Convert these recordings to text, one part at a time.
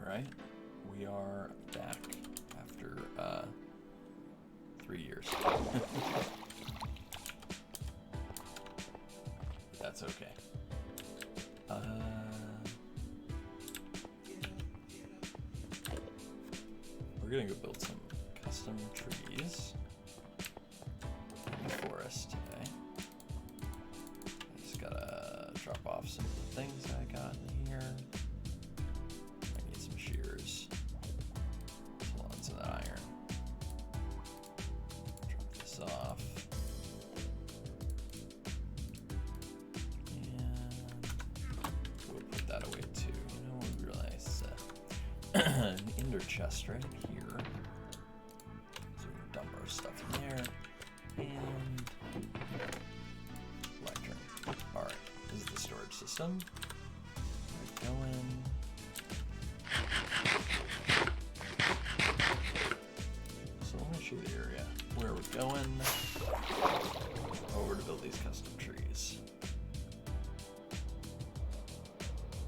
Alright, we are back after 3 years. That's okay. We're gonna go build some custom trees in the forest today. I just gotta drop off some of the things I got in here. I need some shears, some lots of iron. Drop this off. Away too. You know, we realize an ender chest right here. So we can dump our stuff in there. And lectern. Alright, this is the storage system. We're going. So let me show you the area where we're going. Over to build these custom trees.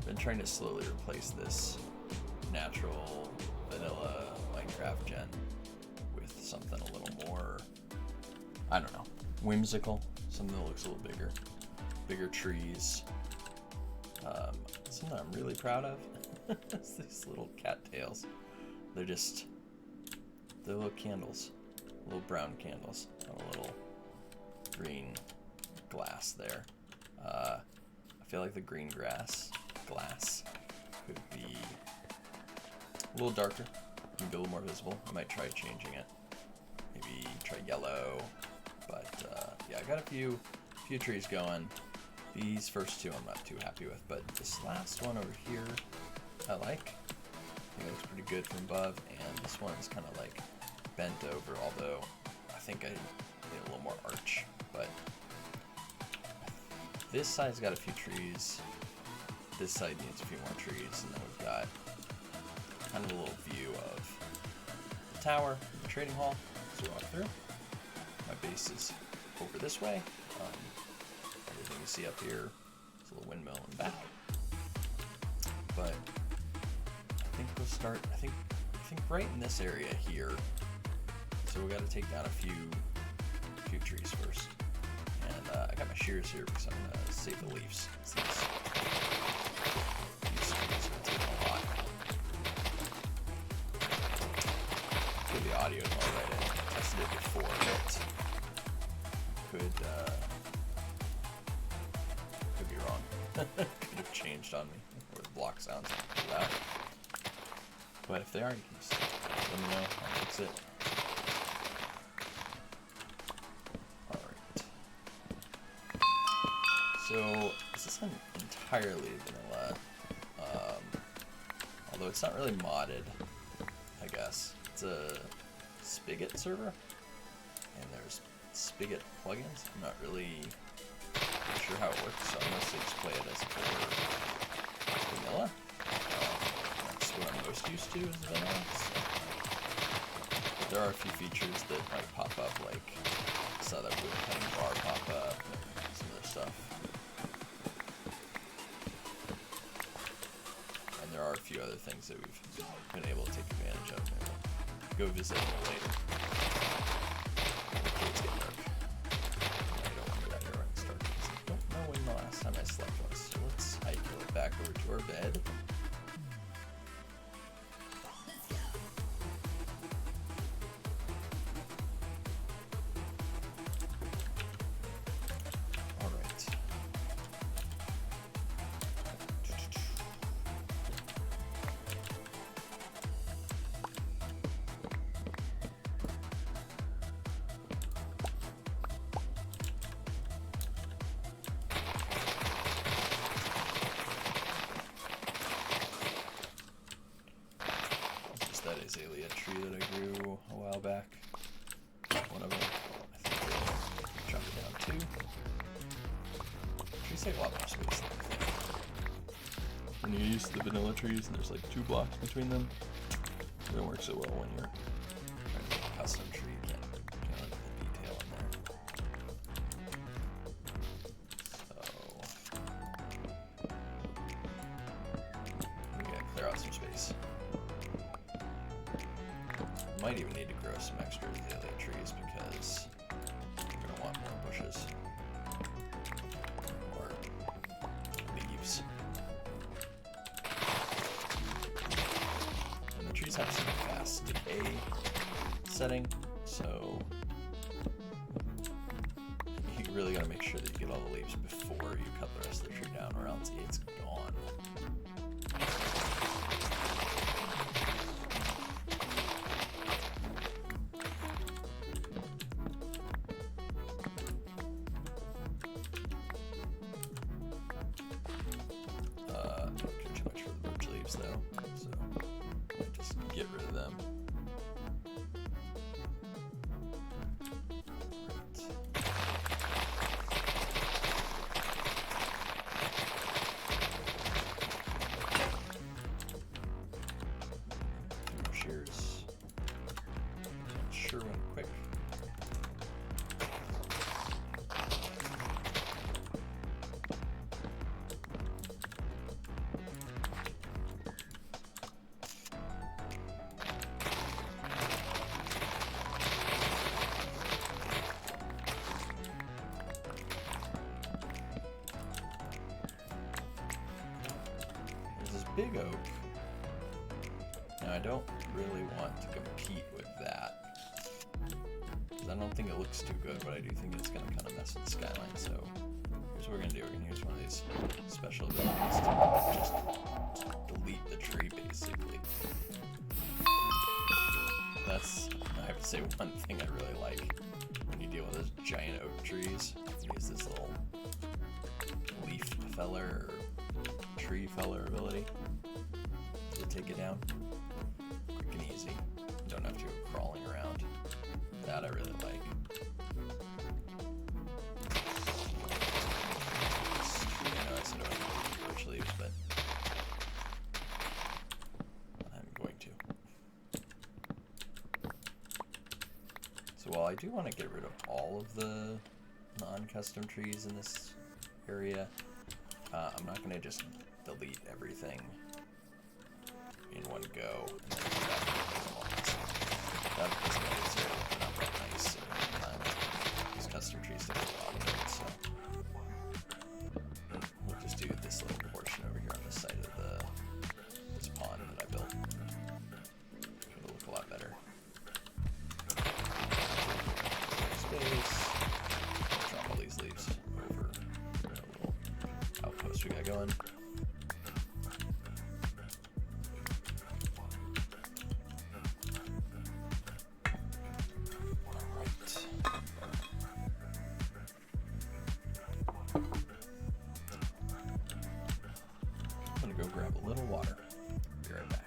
Been trying to slowly replace this natural vanilla Minecraft gen with something a little more, I don't know, whimsical, something that looks a little bigger, bigger trees. Something I'm really proud of is these little cattails. They're little candles, little brown candles on a little green glass there. I feel like the green glass could be a little darker, maybe a little more visible. I might try changing it. Maybe try yellow. But yeah, I got a few trees going. These first two I'm not too happy with, but this last one over here I like. I think it looks pretty good from above, and this one's kind of like bent over, although I think I need a little more arch. But this side's got a few trees. This side needs a few more trees, and then we've got kind of a little view of the tower, the trading hall. So we walk through. My base is over this way. Everything you see up here is a little windmill in the back. But I think we'll start. I think right in this area here. So we got to take down a few trees first. And I got my shears here because I'm gonna save the leaves. The audio is all right. I tested it before, but could be wrong. Could have changed on me, or the block sounds loud. But if they are, you can just let me know. I'll fix it. Alright. So, this isn't entirely vanilla. Although it's not really modded, I guess. It's a Spigot server, and there's Spigot plugins. I'm not really sure how it works, so I'm mostly just play it as for vanilla. That's what I'm most used to is vanilla. So there are a few features that might pop up, like I saw that wood cutting bar pop up, and some other stuff. And there are a few other things that we've been able to take advantage of. Go visit them later. It's getting dark. I don't remember that era when it started. I don't know when the last time I slept was. So let's hike back over to our bed. Alright. That azalea tree that I grew a while back. One of them. I think I chopped it down too. Trees take a lot more space than I think. When you're used to the vanilla trees and there's like 2 blocks between them, it doesn't work so well when you're trying to make a custom tree. You can't look at the detail in there. So we gotta clear out some space. might even need to grow some extra azalea trees because we're going to want more bushes. More leaves. And the trees have some fast decay setting, so you really got to make sure that you get all the leaves before you cut the rest of the tree down, or else it's gone. Don't care too much for the birch leaves though, so just get rid of them. Shears. Sure went quick. There's this big oak. Now I don't really want to compete with that, because I don't think it looks too good, but I do think it's going to kind of mess with the skyline, so here's what we're going to do. We're going to use one of these special abilities to just delete the tree, basically. That's, I have to say, one thing I really like when you deal with those giant oak trees. You use this little leaf feller, or tree feller ability to take it down. Quick and easy. You don't have to go crawling around. That I really like. I know I said I don't want to birch leaves, but I'm going to. So while I do want to get rid of all of the non-custom trees in this area, I'm not going to just delete everything in one go. That doesn't necessarily look not that nice every time. These custom trees take a lot of it, so we'll just do this little portion over here on the side of this pond that I built. It'll look a lot better. Space. Drop all these leaves over the little outpost we got going. I'm gonna go grab a little water. Be right back.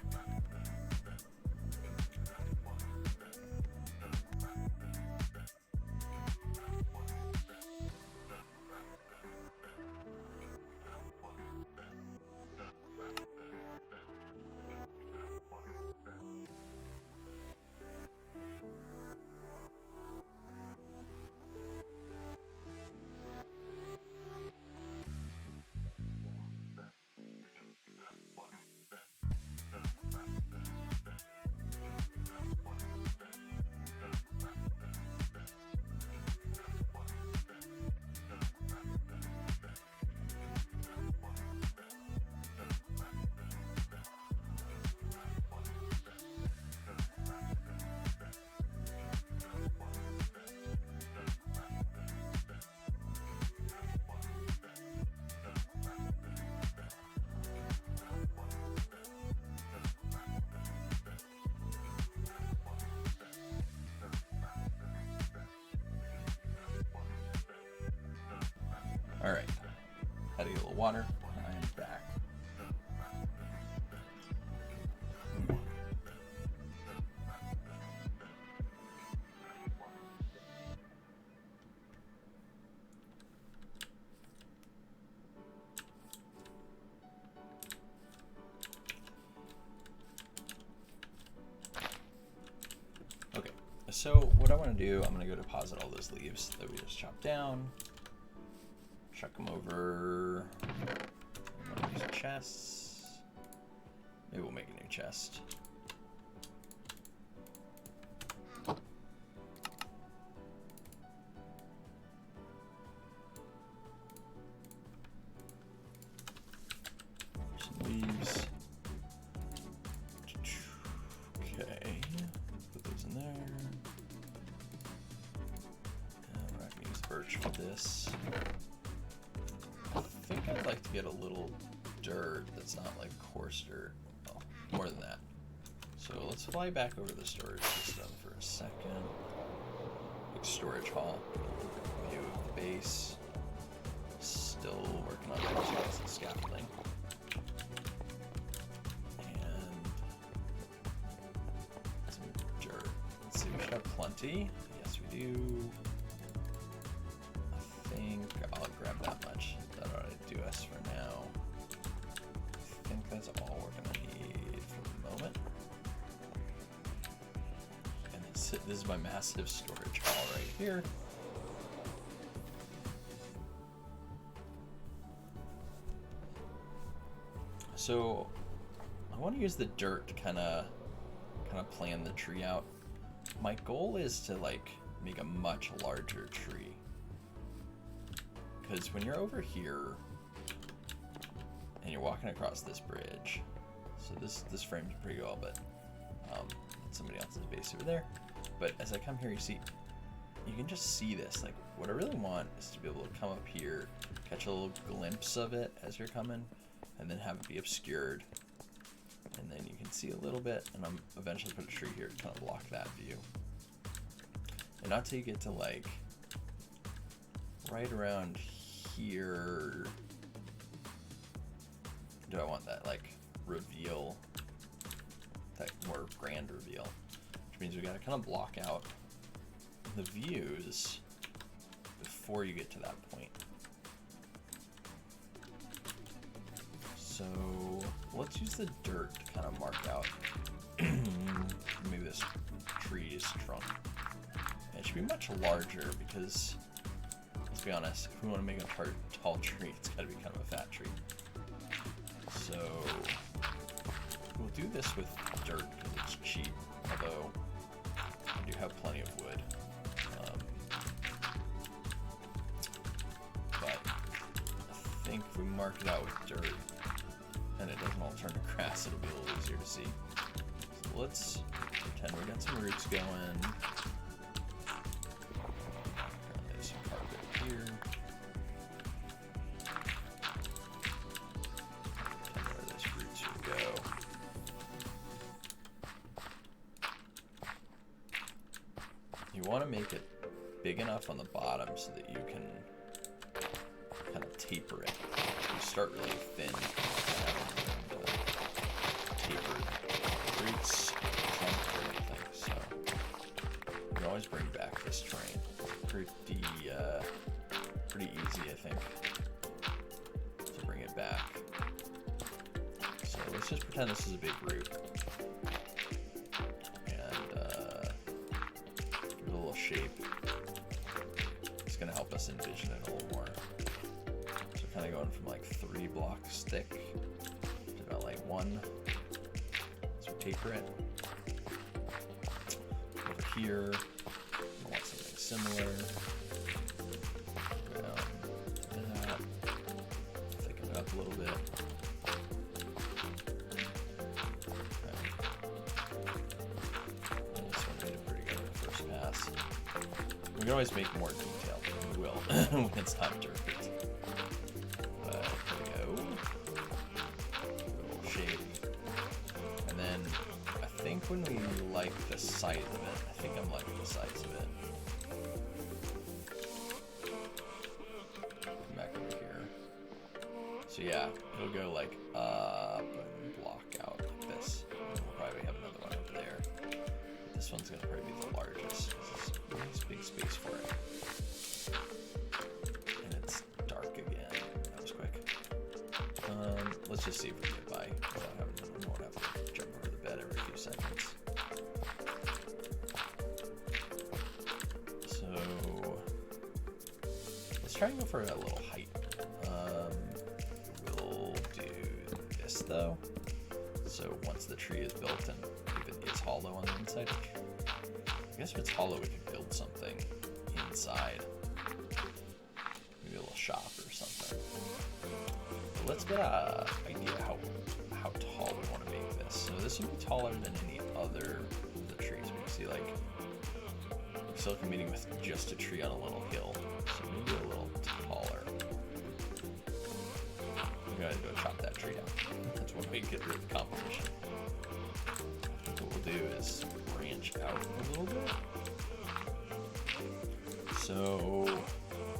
Alright, had to get a little water. I am back. Okay, so what I want to do, I'm going to go deposit all those leaves that we just chopped down. Chuck them over one of these chests. Maybe we'll make a new chest. torch for this. I think I'd like to get a little dirt that's not like coarse dirt. Well, more than that. So let's fly back over the storage system for a second. Big storage hall. View of the base. Still working on those and scaffolding. And some dirt. Let's see, we should have plenty. Yes, we do. I think I'll grab that much. That ought to do us for now. I think that's all we're gonna need for the moment. And this is my massive storage hall right here. So I want to use the dirt to kind of plan the tree out. My goal is to like make a much larger tree, because when you're over here and you're walking across this bridge, so this frames pretty well, but somebody else's base over there. But as I come here, you can just see this. Like, what I really want is to be able to come up here, catch a little glimpse of it as you're coming, and then have it be obscured, and then you can see a little bit, and I'm eventually put a tree here to kind of block that view. And not till you get to like right around here do I want that like reveal, that more grand reveal, which means we gotta kind of block out the views before you get to that point. So let's use the dirt to kind of mark out maybe this tree's trunk. And it should be much larger because, let's be honest, if we want to make a tall tree, it's got to be kind of a fat tree. So we'll do this with dirt because it's cheap, although I do have plenty of wood. But I think if we mark it out with dirt, and it doesn't all turn to grass, it'll be a little easier to see. So let's pretend we got some roots going. There's some carpet here. And where this root should go. You want to make it big enough on the bottom so that you can kind of taper it. You start really thin. Roots, trunk, everything, so you can always bring back this terrain. Pretty easy, I think, to bring it back. So let's just pretend this is a big root, and give it a little shape. It's going to help us envision it a little more. So kind of going from like 3 blocks thick to about like 1. Taper it. Over here, I want something similar. That. Thicken it up a little bit. Okay. And this one made it pretty good on the first pass. We can always make more detail, and we will when it's time to repeat. But there we go. Little shape. I think when we like the size of it, I think I'm liking the size of it. Come back over here. So yeah, it'll go like up and block out like this. And we'll probably have another one over there. But this one's gonna probably be the largest. This is a nice big space for it. And it's dark again. That was quick. Let's just see if we can get by without having to, we won't have to jump over the bed every few seconds. So let's try and go for a little height. We'll do this though. So once the tree is built and if it is hollow on the inside, I guess if it's hollow we can build something inside. Maybe a little shop or something. But let's get an idea how tall we want to make this. So this would be taller than any other of the trees. We can see like Looks like I'm meeting with just a tree on a little hill, so maybe a little taller. I'm gonna go chop that tree down. That's one way to get rid of the competition. What we'll do is branch out a little bit. So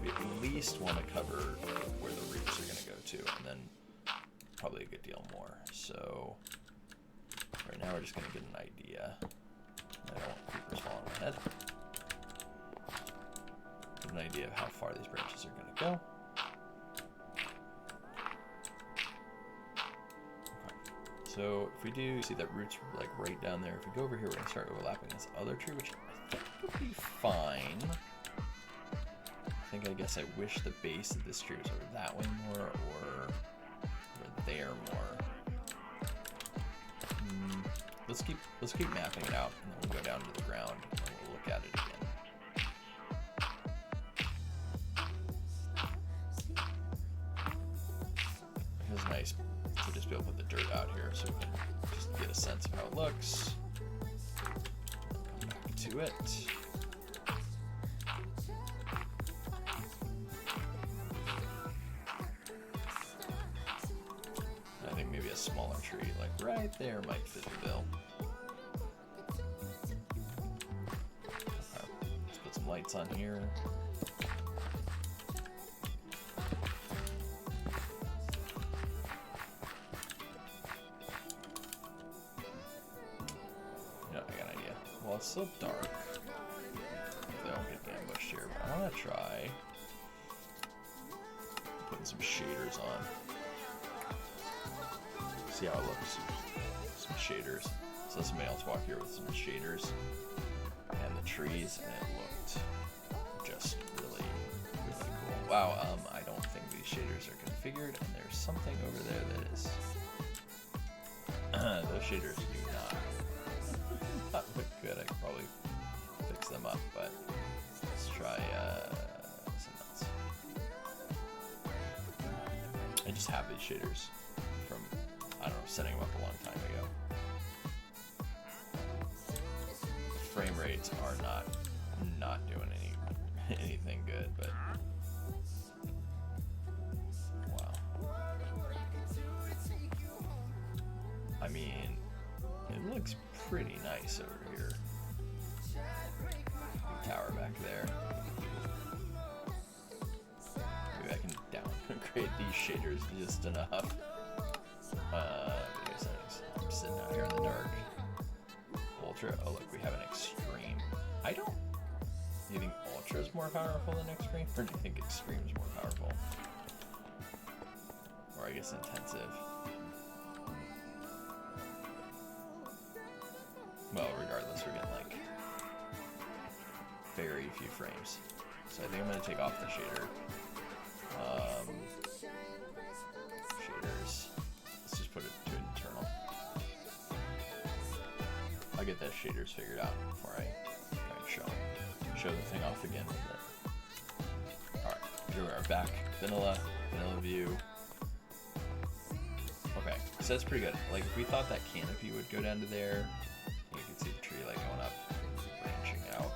we at least want to cover where the roots are going to go to, and then probably a good deal more. So right now we're just going to get an idea. I don't want creepers falling on my head. Get an idea of how far these branches are going to go. Okay. So if we do see that roots like right down there, if we go over here, we're going to start overlapping this other tree, which I think would be fine. I guess I wish the base of this tree was over that way more, or there more. Let's keep mapping it out, and then we'll go down to the ground and we'll look at it again. It was nice to just be able to put the dirt out here, so we can just get a sense of how it looks. Come back to it. Smaller tree, like right there, might fit the bill. Okay, let's put some lights on here. You know, I got an idea. Well, it's still dark. They don't get ambushed here, but I want to try putting some shaders on. See how it looks. Some shaders. So somebody else walk here with some shaders and the trees, and it looked just really, really cool. Wow, I don't think these shaders are configured, and there's something over there that is. Those shaders do not look good. I could probably fix them up, but let's try something else. I just have these shaders from, I don't know, setting them up a long time ago. The frame rates are not doing anything good, but wow. I mean, it looks pretty nice over here. Tower back there. Maybe I can downgrade these shaders just enough. Video settings. I'm sitting out here in the dark. Ultra. Oh look, we have an extreme. I don't. Do you think Ultra is more powerful than Extreme, or do you think Extreme is more powerful? Or I guess Intensive. Well, regardless, we're getting like very few frames. So I think I'm gonna take off the shader. Shaders. Let's just put it to internal. I'll get that shaders figured out before I try and show the thing off again with it. Alright, here we are back. Vanilla view. Okay, so that's pretty good. Like if we thought that canopy would go down to there, you can see the tree like going up, branching out.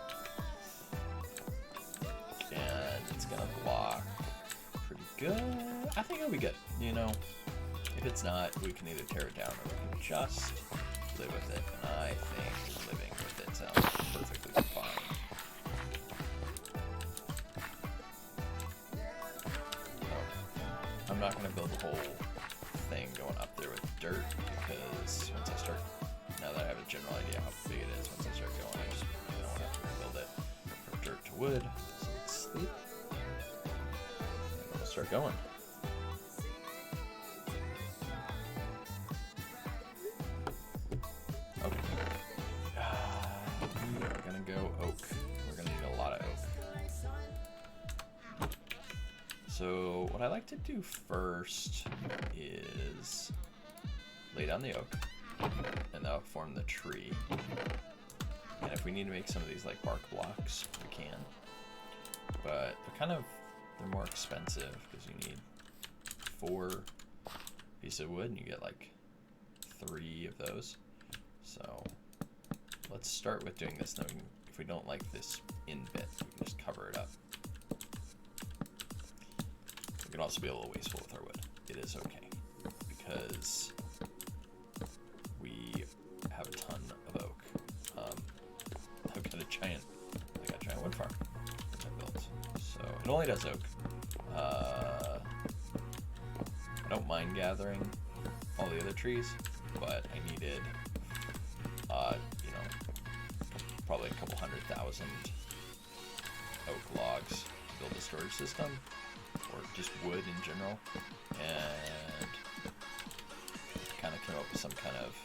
And it's gonna block pretty good. I think it'll be good, you know. If it's not, we can either tear it down or we can just live with it. And I think living with it sounds perfectly fine. So, I'm not going to build the whole thing going up there with dirt, because once I start, now that I have a general idea how big it is, once I start going, I just don't want to have to rebuild it from dirt to wood. So let's sleep. And we'll start going. So what I like to do first is lay down the oak, and that'll form the tree. And if we need to make some of these like bark blocks, we can. But they're more expensive because you need 4 pieces of wood and you get like 3 of those. So let's start with doing this. Then if we don't like this in bit, we can just cover it up. We can also be a little wasteful with our wood. It is okay, because we have a ton of oak. I've got a giant wood farm which I built, so it only does oak. I don't mind gathering all the other trees, but I needed, you know, probably a couple 100,000 oak logs to build a storage system, or just wood in general, and kind of came up with some kind of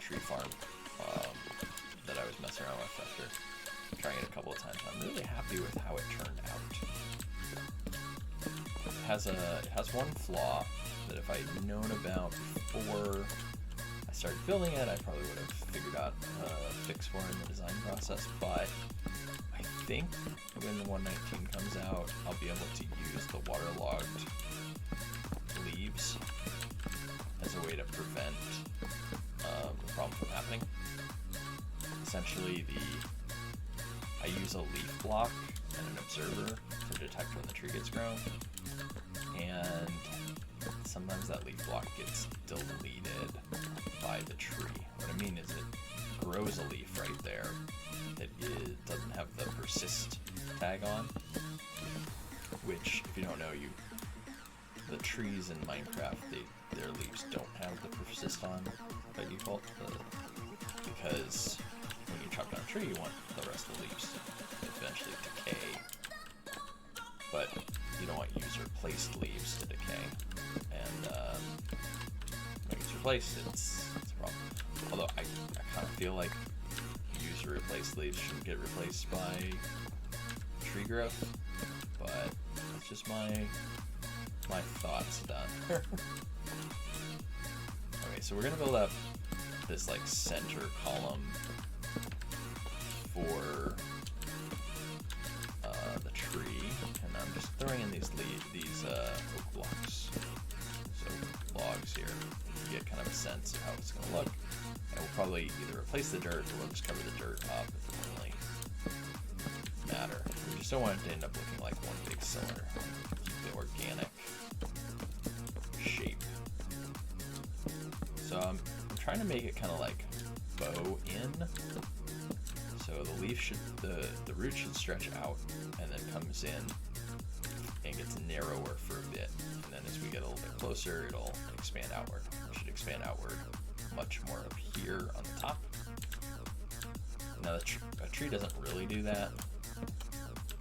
tree farm that I was messing around with after trying it a couple of times. I'm really happy with how it turned out. It has one flaw that if I'd known about before I started building it, I probably would have figured out a fix for in the design process, but I think when the 119 comes out, I'll be able to use the waterlogged leaves as a way to prevent the problem from happening. Essentially, I use a leaf block and an observer to detect when the tree gets grown, and sometimes that leaf block gets deleted by the tree. What I mean is it grows a leaf right there that doesn't have the persist tag on, which, if you don't know, the trees in Minecraft, their leaves don't have the persist on by default, because when you chop down a tree, you want the rest of the leaves to eventually decay, but you don't want user-placed leaves to decay, and when it's replaced, it's a problem. Although I kind of feel like user-replaced leaves shouldn't get replaced by tree growth, but it's just my thoughts done. Okay, so we're gonna build up this like center column for the tree, and I'm just throwing in these oak blocks, so logs here, to get kind of a sense of how it's going to look. And we'll probably either replace the dirt, or we'll just cover the dirt up. It doesn't really matter. We just don't want it to end up looking like one big cylinder. Keep the organic shape. So I'm trying to make it kind of like bow in. So the leaf the root should stretch out and then comes in and gets narrower for a bit. And then as we get a little bit closer, it'll expand outward. It should expand outward much more up here on the top. Now a tree doesn't really do that.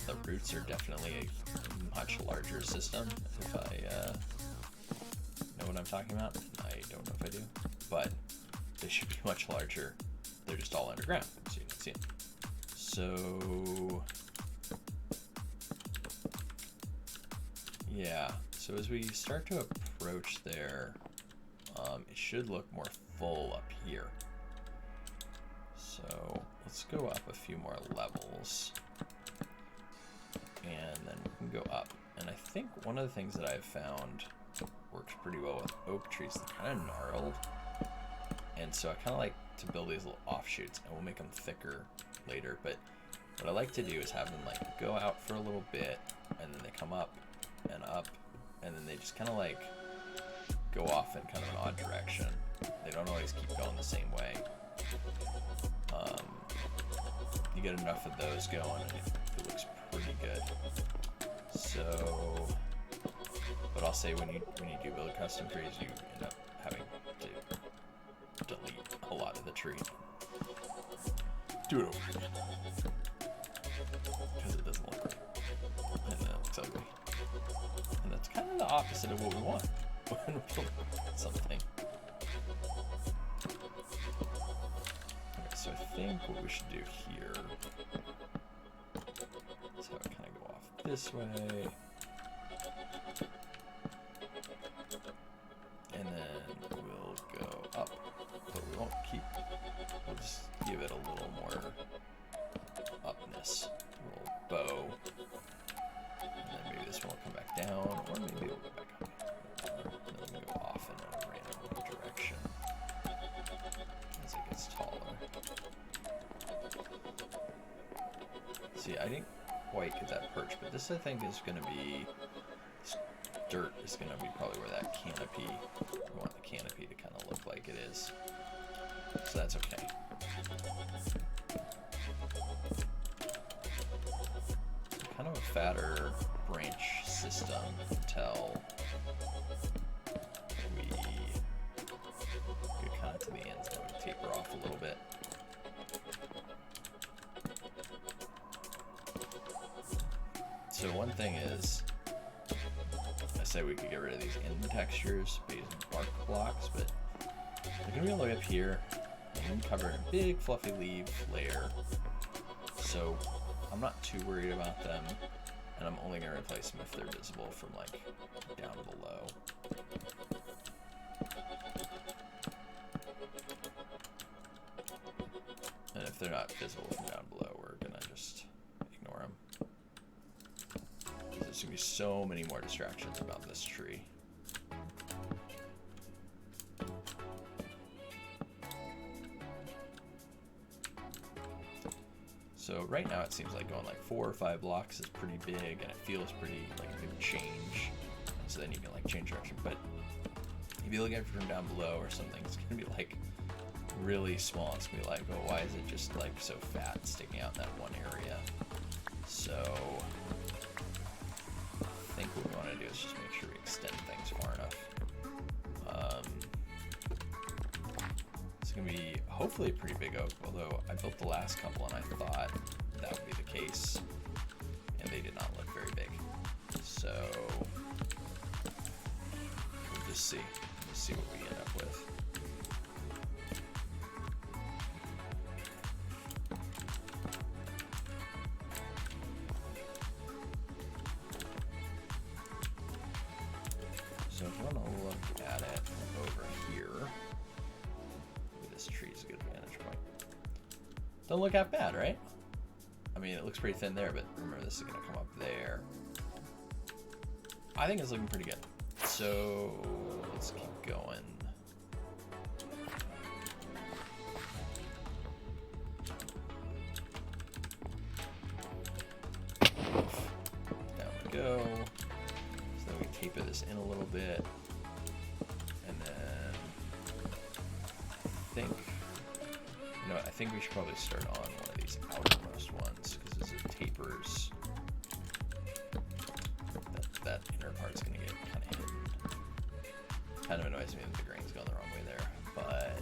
The roots are definitely a much larger system, if I know what I'm talking about. I don't know if I do, but they should be much larger. They're just all underground, so you can see them. So yeah, so as we start to approach there, it should look more full up here. So let's go up a few more levels, and then we can go up. And I think one of the things that I've found works pretty well with oak trees, they're kind of gnarled, and so I kind of like to build these little offshoots, and we'll make them thicker later. But what I like to do is have them like go out for a little bit, and then they come up, and then they just kind of like go off in kind of an odd direction. They don't always keep going the same way. You get enough of those going, and it looks pretty good. So, but I'll say when you do build custom trees, you end up having to delete a lot of the tree. Do it over again, because it doesn't look right, and then it looks ugly. And that's kind of the opposite of what we want when we're building something. Okay, so I think what we should do here is have it kind of go off this way, and then we'll go up, but we won't we'll just give it a little more upness, a little bow, and then maybe this one will come back down, or maybe it'll go back up, and then we can go off in a random direction as it gets taller. See, I didn't quite get that perch, but this I think is going to be, this dirt is going to be probably where that canopy, we want the canopy to kind of look like it is. So that's okay. Kind of a fatter branch system until we get kind of to the ends, then we taper off a little bit. So one thing is, I say we could get rid of these end textures, these bark blocks, but they're gonna be all the way up here and cover in a big fluffy leaf layer. So I'm not too worried about them, and I'm only gonna replace them if they're visible from like down below. And if they're not visible from down below, we're gonna just ignore them. There's gonna be so many more distractions about this tree. So right now it seems like going like 4 or 5 blocks is pretty big, and it feels pretty like a big change. And so then you can like change direction. But if you look at it from down below or something, it's gonna be like really small. It's gonna be like, oh, why is it just like so fat sticking out in that one area? So I think what we want to do is just make sure we extend things far enough. It's gonna be hopefully a pretty big oak, although I built the last couple and I thought that would be the case, and they did not look very big. So we'll just see. We'll see what we end up with. So if you want to look at it over here, this tree's a good vantage point. Don't look half bad, right? I mean, it looks pretty thin there, but remember this is going to come up there. I think it's looking pretty good. So let's keep going. Down we go. So then we taper this in a little bit. And then I think we should probably start on one of these outermost ones, because as it tapers, that inner part's going to get kind of hidden. Kind of annoys me that the grain's going the wrong way there, but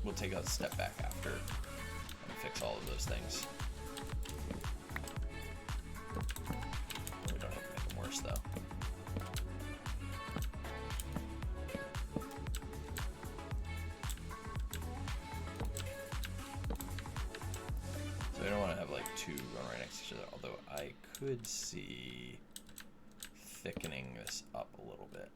we'll take a step back after and fix all of those things. We don't have to make them worse, though. So we don't want to have like two going right next to each other, although I could see thickening this up a little bit.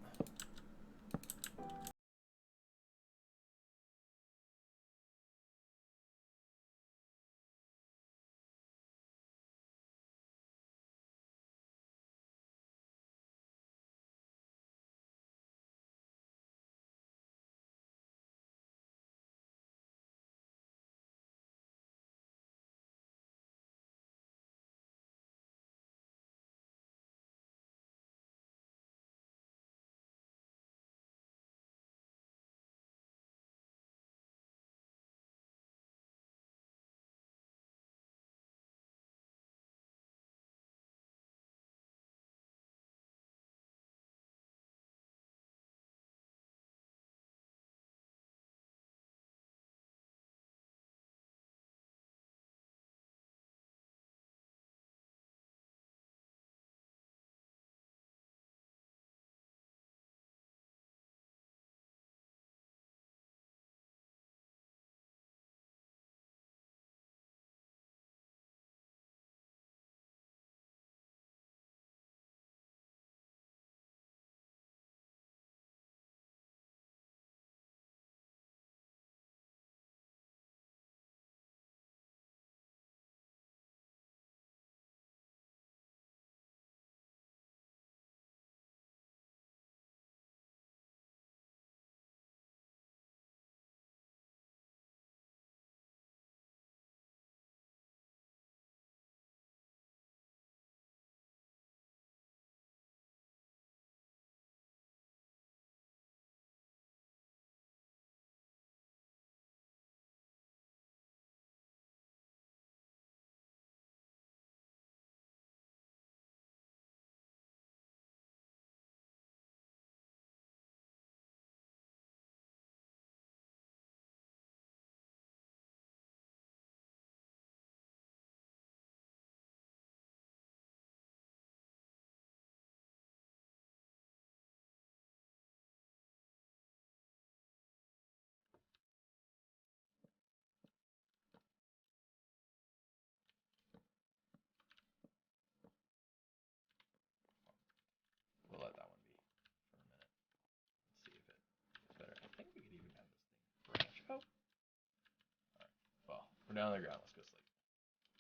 We're down on the ground. Let's go sleep.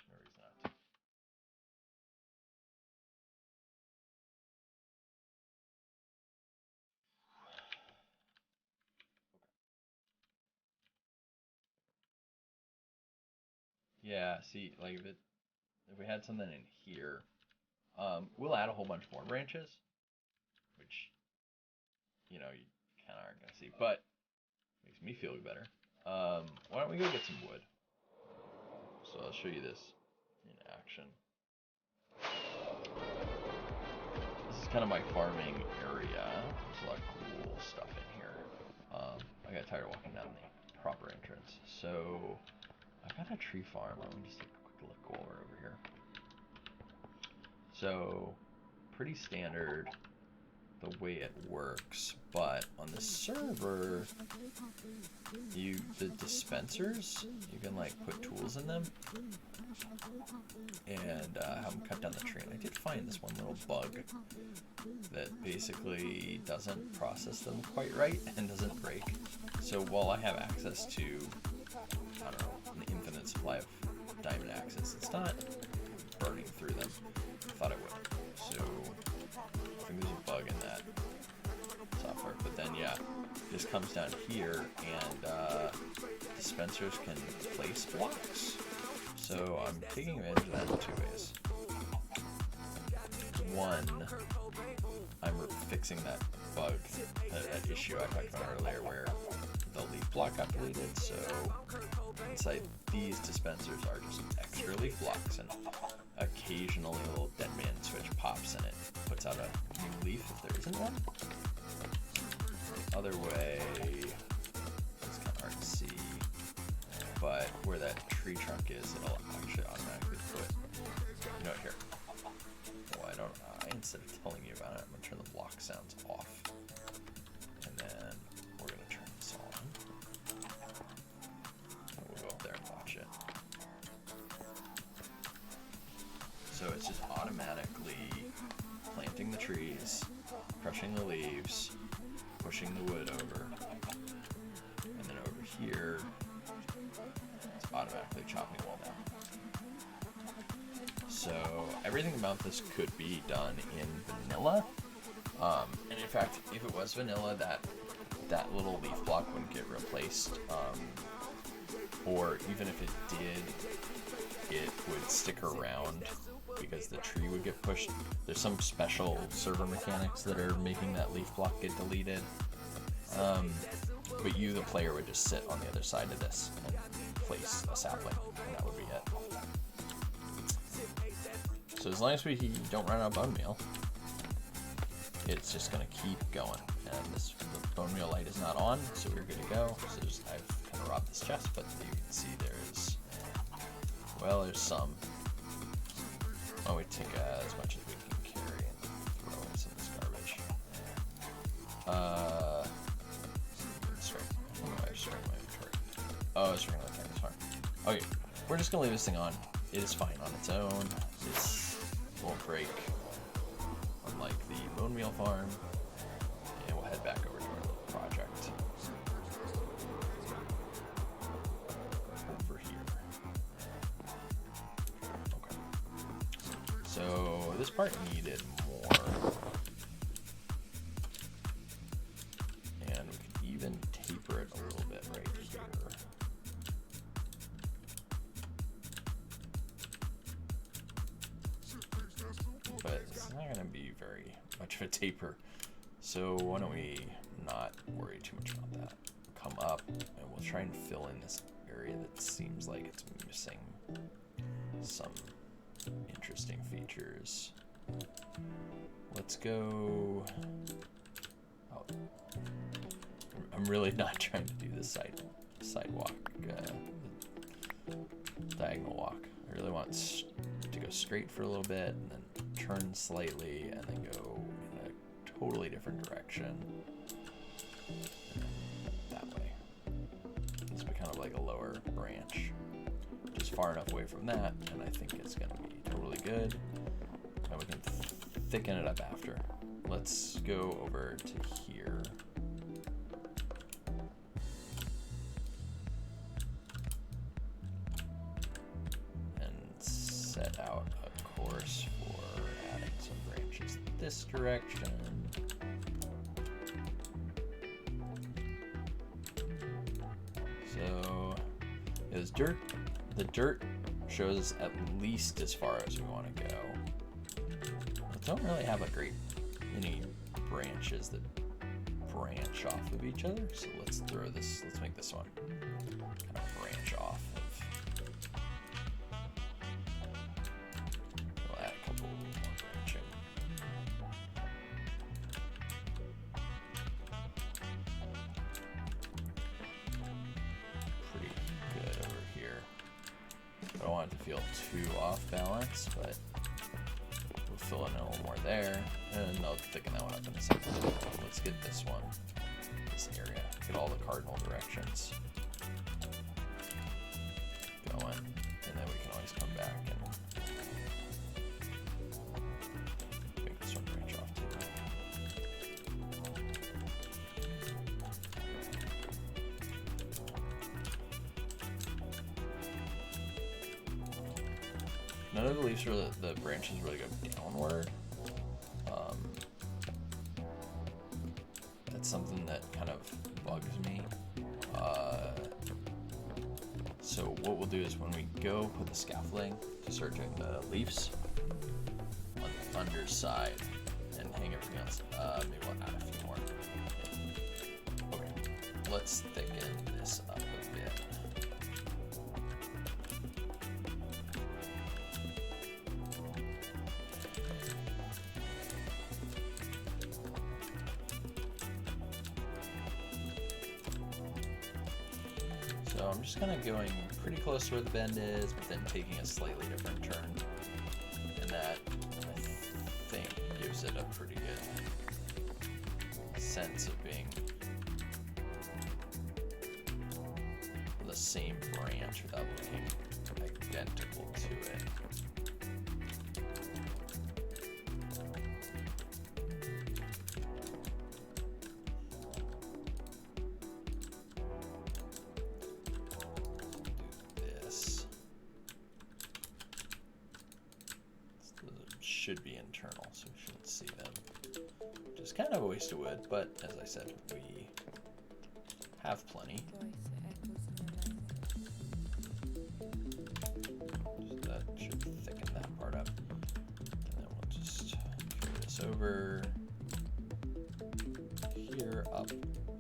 No reason not to. Yeah, see, like if we had something in here, we'll add a whole bunch more branches, which, you know, you kind of aren't gonna see, but makes me feel better. Why don't we go get some wood? So I'll show you this in action. This is kind of my farming area. There's a lot of cool stuff in here. I got tired of walking down the proper entrance, so I've got a tree farm. Let me just take a quick look over here. So, pretty standard the way it works, but on the server, the dispensers, you can like put tools in them and have them cut down the tree. And I did find this one little bug that basically doesn't process them quite right and doesn't break. So while I have access to, I don't know, an infinite supply of diamond axes, it's not burning through them. I thought it would. So I think there's a bug in that software. But then yeah, this comes down here and dispensers can place blocks. So I'm taking advantage of that in two ways. One, I'm fixing that bug, that issue I talked about earlier where the leaf block got deleted. So inside these dispensers are just extra leaf blocks, and occasionally a little dead man switch pops and it puts out a new leaf if there isn't one. The other way, it's kind of hard to see, but where that tree trunk is, it'll actually automatically put, you know, here. Well, instead of telling you about it, I'm going to turn the block sounds off. And then we're going to turn this on. And we'll go up there and watch it. So it's just automatically planting the trees, crushing the leaves, pushing the wood over, and then over here, it's automatically chopping the wall down. So everything about this could be done in vanilla, and in fact, if it was vanilla, that little leaf block wouldn't get replaced, or even if it did, it would stick around because the tree would get pushed. There's some special server mechanics that are making that leaf block get deleted, but you, the player, would just sit on the other side of this and place a sapling, and that would be it. So as long as we don't run out of bone meal, it's just going to keep going. And the bone meal light is not on, so we're good to go. So I've kind of robbed this chest, but you can see there's, well, there's some. Oh, we take as much as we can carry and throw in some of this garbage. Oh, it's regular candy farm. Okay, we're just gonna leave this thing on. It is fine on its own. This won't break, unlike the bone meal farm. And we'll head back over to our little project over here. Okay. So this part needed more. And we could even taper it a little bit right here. But it's not going to be very much of a taper, so why don't we not worry too much about that. Come up and we'll try and fill in this area that seems like it's missing some interesting features. Let's go. Oh, I'm really not trying to do the sidewalk, diagonal walk. I really want to go straight for a little bit and then turn slightly and then go in a totally different direction. That way. This will be kind of like a lower branch. Just far enough away from that, and I think it's going to be totally good. And we can thicken it up after. Let's go over to here. set out a course for adding some branches this direction. So is dirt. The dirt shows us at least as far as we want to go. We don't really have any branches that branch off of each other. So let's throw this. Let's make this one kind of branch off of. We'll add a couple more branching. Pretty good over here. I don't want it to feel too off balance, but we'll fill in a little more there, and I'll thicken that one up in a second. Let's get this one, this area, get all the cardinal directions going, and then we can always come back and make this one branch off too. None of the leaves or the branches really go downward. That's something that kind of bugs me. So what we'll do is when we go put the scaffolding to start doing the leaves on the underside and hang everything else, maybe we'll add a few more. Okay, let's thicken this up a bit. So I'm just kind of going pretty close to where the bend is, but then taking a slightly different turn. And that, I think, gives it a pretty good sense of being the same branch without looking identical to it. Should be internal, so we shouldn't see them. Just kind of a waste of wood, but as I said, we have plenty. So that should thicken that part up. And then we'll just carry this over here, up,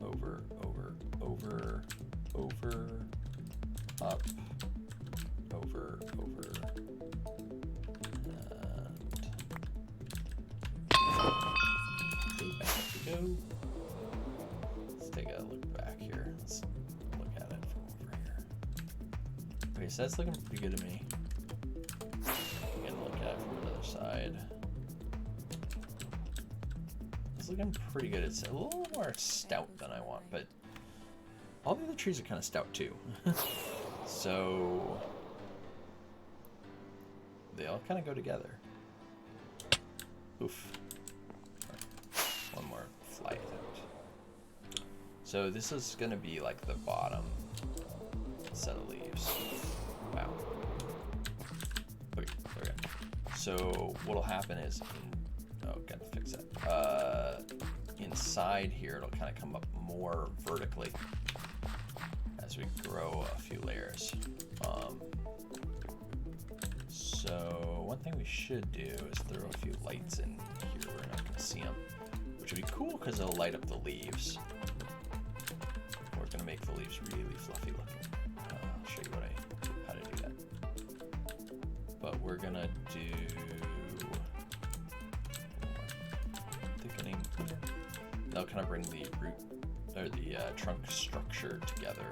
over, over, over, over, up, over, over. Go. Let's take a look back here. Let's look at it from over here. Okay, so that's looking pretty good to me. Again, look at it from another side. It's looking pretty good. It's a little more stout than I want, but all the other trees are kind of stout too. So they all kind of go together. Oof. One more flight out. So this is gonna be like the bottom set of leaves. Wow. Okay, there we go. So what'll happen is, gotta fix that. Inside here, it'll kind of come up more vertically as we grow a few layers. So one thing we should do is throw a few lights in here. We're not gonna see them. Which would be cool because it'll light up the leaves. We're gonna make the leaves really fluffy looking. I'll show you how to do that. But we're gonna do thickening here. That'll kind of bring the root or the trunk structure together.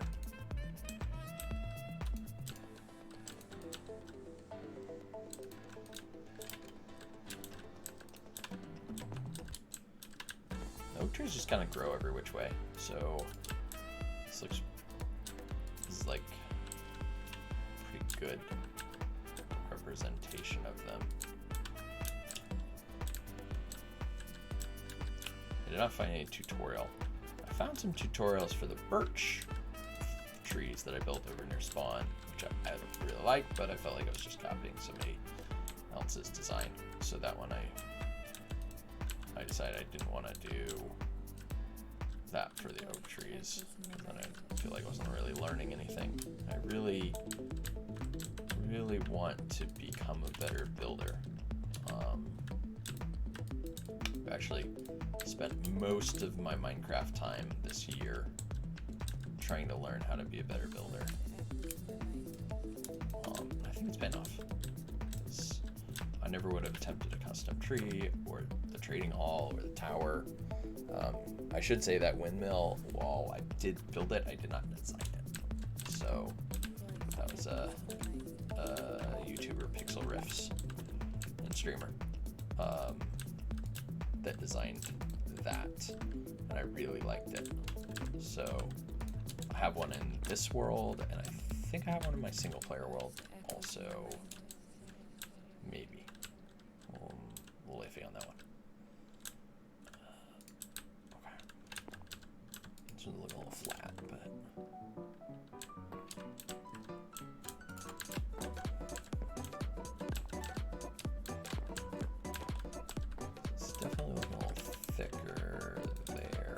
Oak trees just kind of grow every which way, so this is like pretty good representation of them. I did not find any tutorial. I found some tutorials for the birch trees that I built over near spawn, which I really like, but I felt like I was just copying somebody else's design. So that one I decided I didn't want to do that for the oak trees, because then I feel like I wasn't really learning anything. I really want to become a better builder. I've actually spent most of my Minecraft time this year trying to learn how to be a better builder. I think it's paying off. I never would have attempted a custom tree or the trading hall or the tower. I should say that windmill, while I did build it, I did not design it. So that was a YouTuber, Pixel Riffs, and streamer, that designed that, and I really liked it. So I have one in this world, and I think I have one in my single player world also. Maybe. A little iffy on that one. Okay. This one's looking a little flat, but it's definitely looking a little thicker there.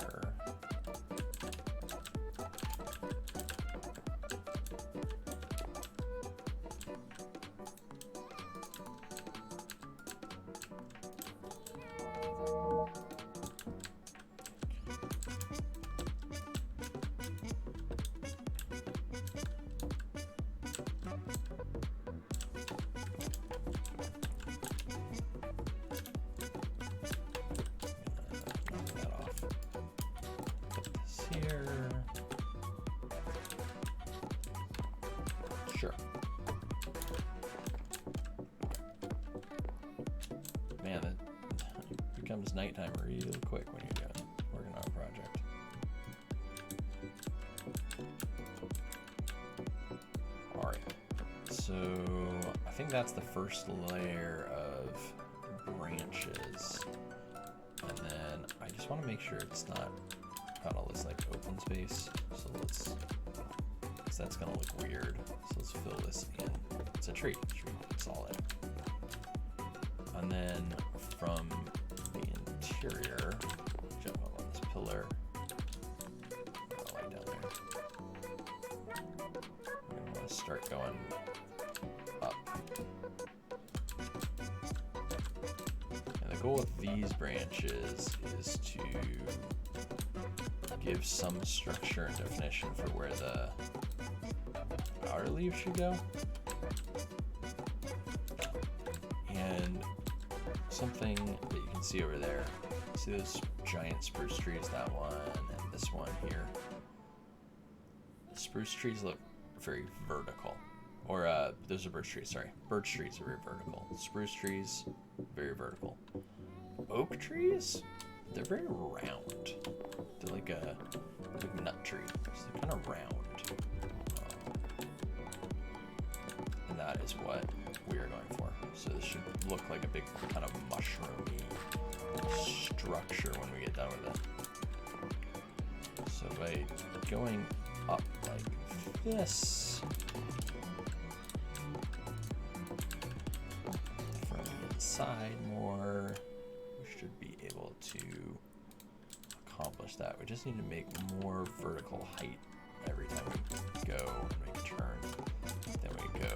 Knock that off. Put this here. Sure. Man, it becomes nighttime real quick when you're working on a project. Alright, so I think that's the first layer of branches. And then I just want to make sure it's not got all this like open space. So let's, because that's gonna look weird. So let's fill this in. It's a tree, solid. And then from the interior, jump up on this pillar. Right down there. I'm gonna start going up. And the goal with these branches is to give some structure and definition for where the outer leaves should go. And something that you can see over there, see those giant spruce trees, that one and this one here. The spruce trees look very vertical. Or those are birch trees, sorry. Birch trees are very vertical. Spruce trees, very vertical. Oak trees, they're very round. They're like a nut tree, so they're kind of round. And that is what we are going for. So this should look like a big kind of mushroomy structure when we get done with it. So by going up like this, from the inside more, we should be able to accomplish that. We just need to make more vertical height every time we go and make a turn. Then we go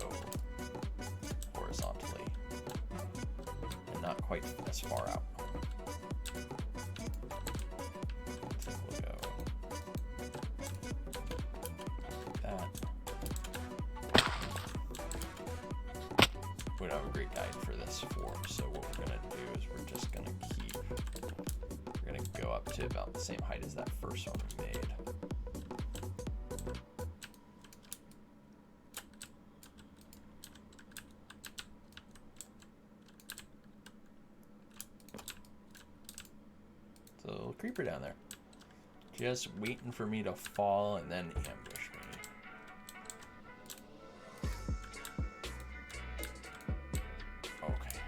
horizontally and not quite as far out. So we'll go like that. We don't have a great guide for this form, so what we're gonna do is we're just gonna go up to about the same height as that first one we made. So little creeper down there, just waiting for me to fall and then ambush me. Okay.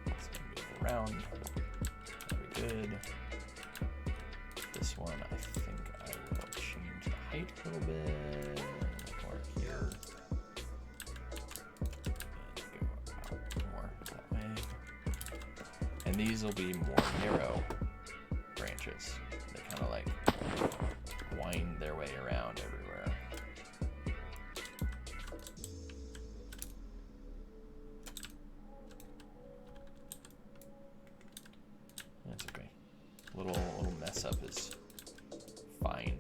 It's gonna be around. That'll be good. This one, I think I will height a little bit, or here. And go out more that way. And these will be more narrow branches. They kind of like wind their way around everywhere. That's okay. Little mess up is fine.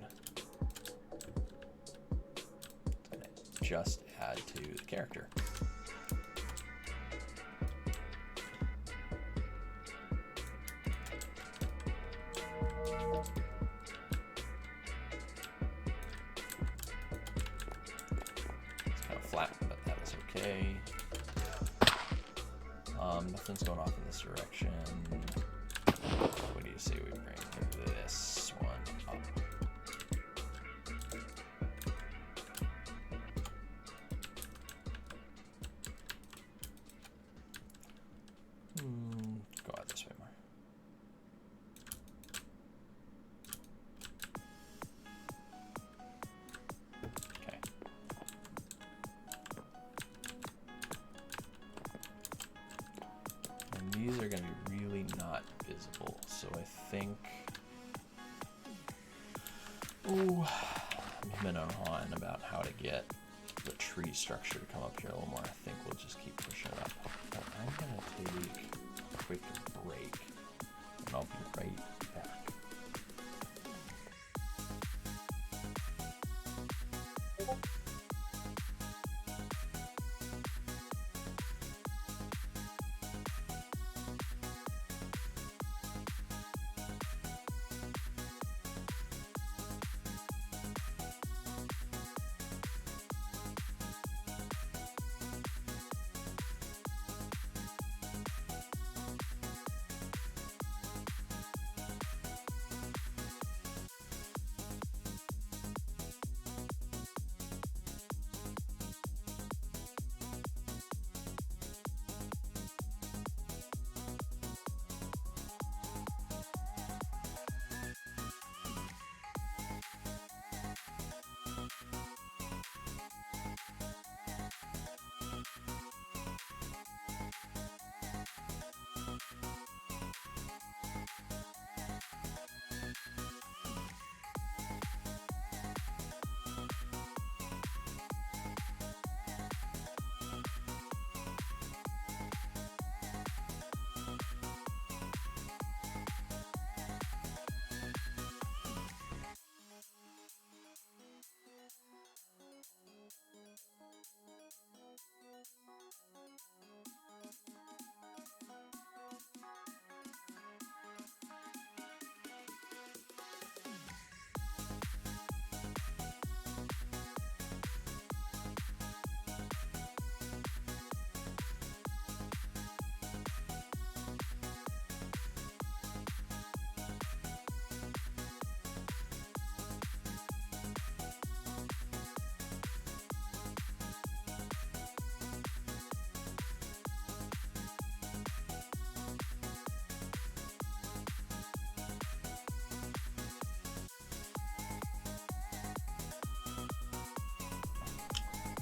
And just add to the character. It's kind of flat, but that is okay. Nothing's going off in this direction. What do you say we bring this one up? Go out this way more. Okay. And these are going to be really not visible, so I think. Oh, I'm hemming on about how to get the tree structure to come up here a little more. I think we'll just keep pushing it up. But I'm gonna take a quick break, and I'll be right back.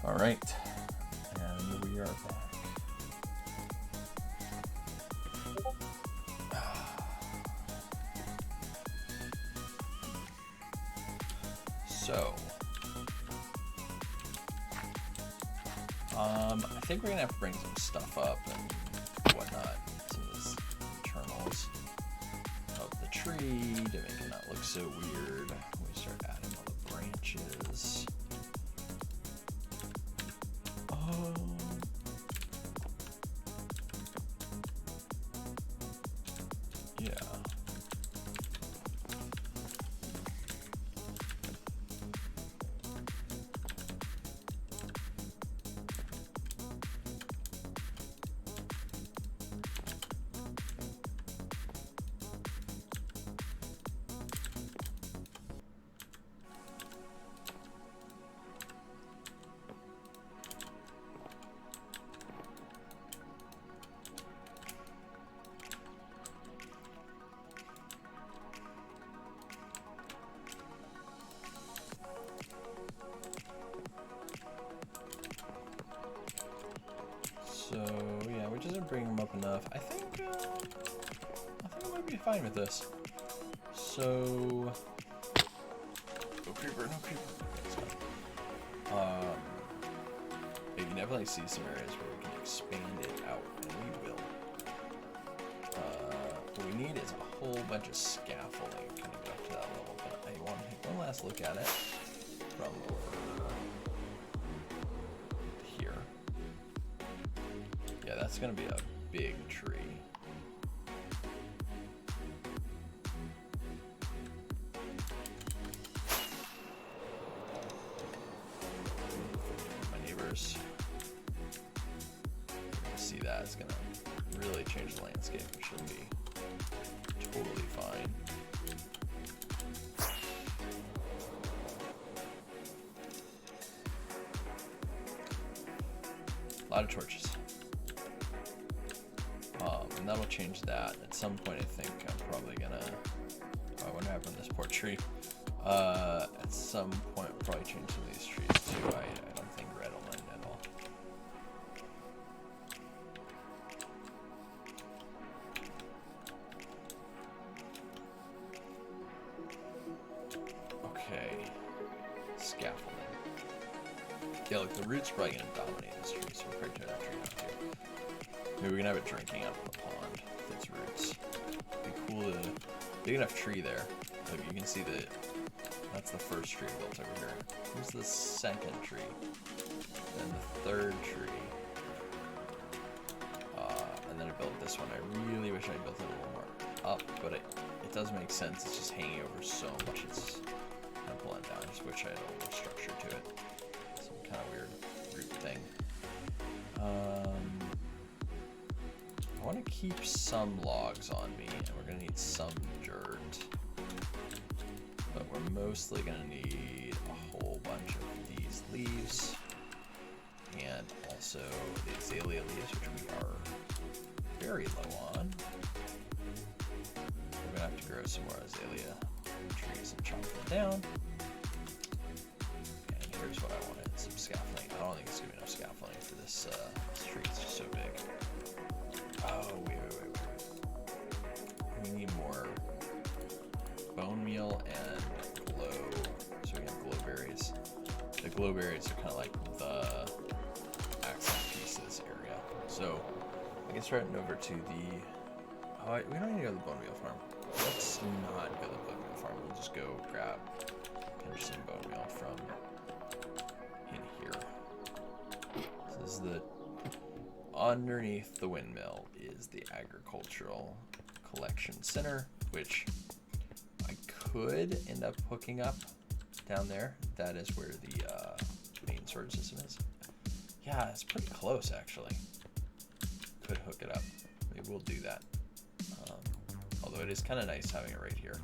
All right, and we are back. So, I think we're gonna have to bring some stuff up and whatnot, some of these internals of the tree to make it not look so weird. We start adding all the branches. Yeah. bring them up enough. I think I might be fine with this. So, no creeper, no creeper. You can definitely see some areas where we can expand it out, and we will. What we need is a whole bunch of scaffolding kind of go up to that level. But I want to take one last look at it from over here. Yeah, that's going to be a big tree. My neighbors. See that it's going to really change the landscape, which will be totally fine. A lot of torches. And that'll change that. At some point I think I'm probably gonna... Oh, what happened to this poor tree? At some point I'll probably change some of these trees too. I don't think red will mind at all. Okay. Scaffolding. Yeah, look, the root's probably gonna dominate this tree, so we'll probably tear that tree down too. Maybe we can have it drinking out of the pond with its roots. Be cool to... Big enough tree there. Look, you can see that that's the first tree built over here. Here's the second tree. Then the third tree. And then I built this one. I really wish I built it a little more up, but it does make sense. It's just hanging over so much. It's kind of pulling down. I just wish I had a little structure to it. Some kind of weird root thing. I want to keep some logs on me, and we're going to need some dirt. But we're mostly going to need a whole bunch of these leaves, and also the azalea leaves, which we are very low on. We're going to have to grow some more azalea trees and chop them down. And here's what I wanted, some scaffolding. I don't think it's going to be enough scaffolding for this tree. It's just so big. Oh, wait. We need more bone meal and glow, so we have glowberries. The glowberries are kind of like the accent piece of this area. So I guess right over to the... Oh, we don't need to go to the bone meal farm. Let's not go to the bone meal farm. We'll just go grab some bone meal from in here. So this is the... Underneath the windmill is the agricultural collection center, which I could end up hooking up down there. That is where the main storage system is. Yeah, it's pretty close actually. Could hook it up. Maybe we'll do that. Although it is kind of nice having it right here.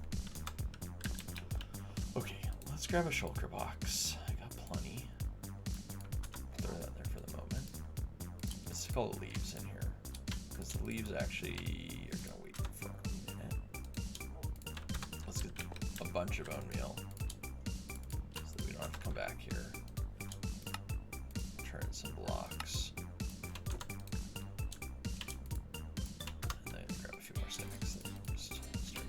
Okay, let's grab a shulker box. I got plenty. Throw that there for the moment. Let's call the leaves in here, because the leaves actually are gonna wait for a minute. Let's get a bunch of bone meal, so that we don't have to come back here. Turn some blocks, and then grab a few more sticks and just start using.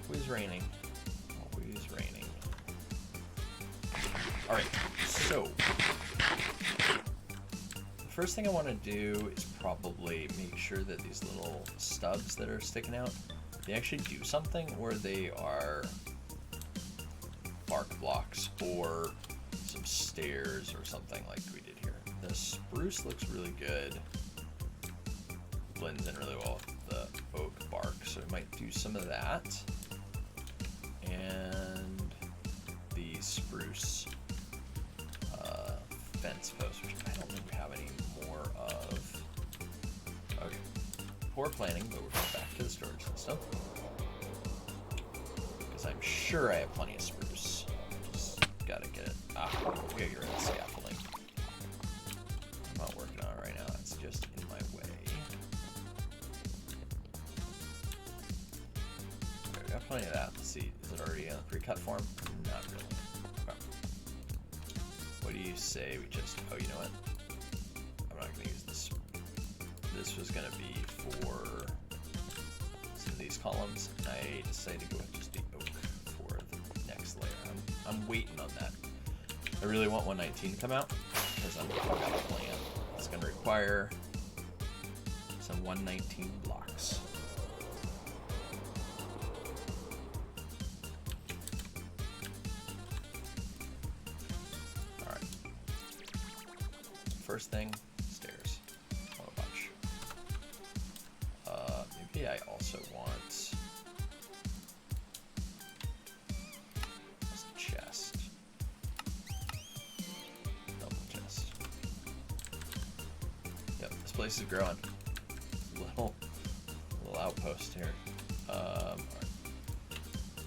Always raining. Always raining. Alright, so the first thing I want to do is probably make sure that these little stubs that are sticking out, they actually do something, or they are bark blocks or some stairs or something like we did here. The spruce looks really good. Blends in really well with the oak bark, so it might do some of that. And the spruce fence post, which I don't think we have any more of. Okay, poor planning, but we're going back to the storage system, because I'm sure I have plenty of spruce. Just gotta get it. We gotta get rid of the scaffolding. I'm not working on it right now. It's just in my way. Okay, we got plenty of that. Let's see. Is it already in the pre-cut form? Not really. Okay. What do you say we just... Oh, you know what? I'm not going to use this. This was going to be for some of these columns. I decided to go with just the oak for the next layer. I'm waiting on that. I really want 119 to come out because I've got a plan. It's going to require some 119 blocks. All right. First thing, stairs. I want a bunch. Maybe I also want this chest. Double chest. Yep, this place is growing. Little outpost here. All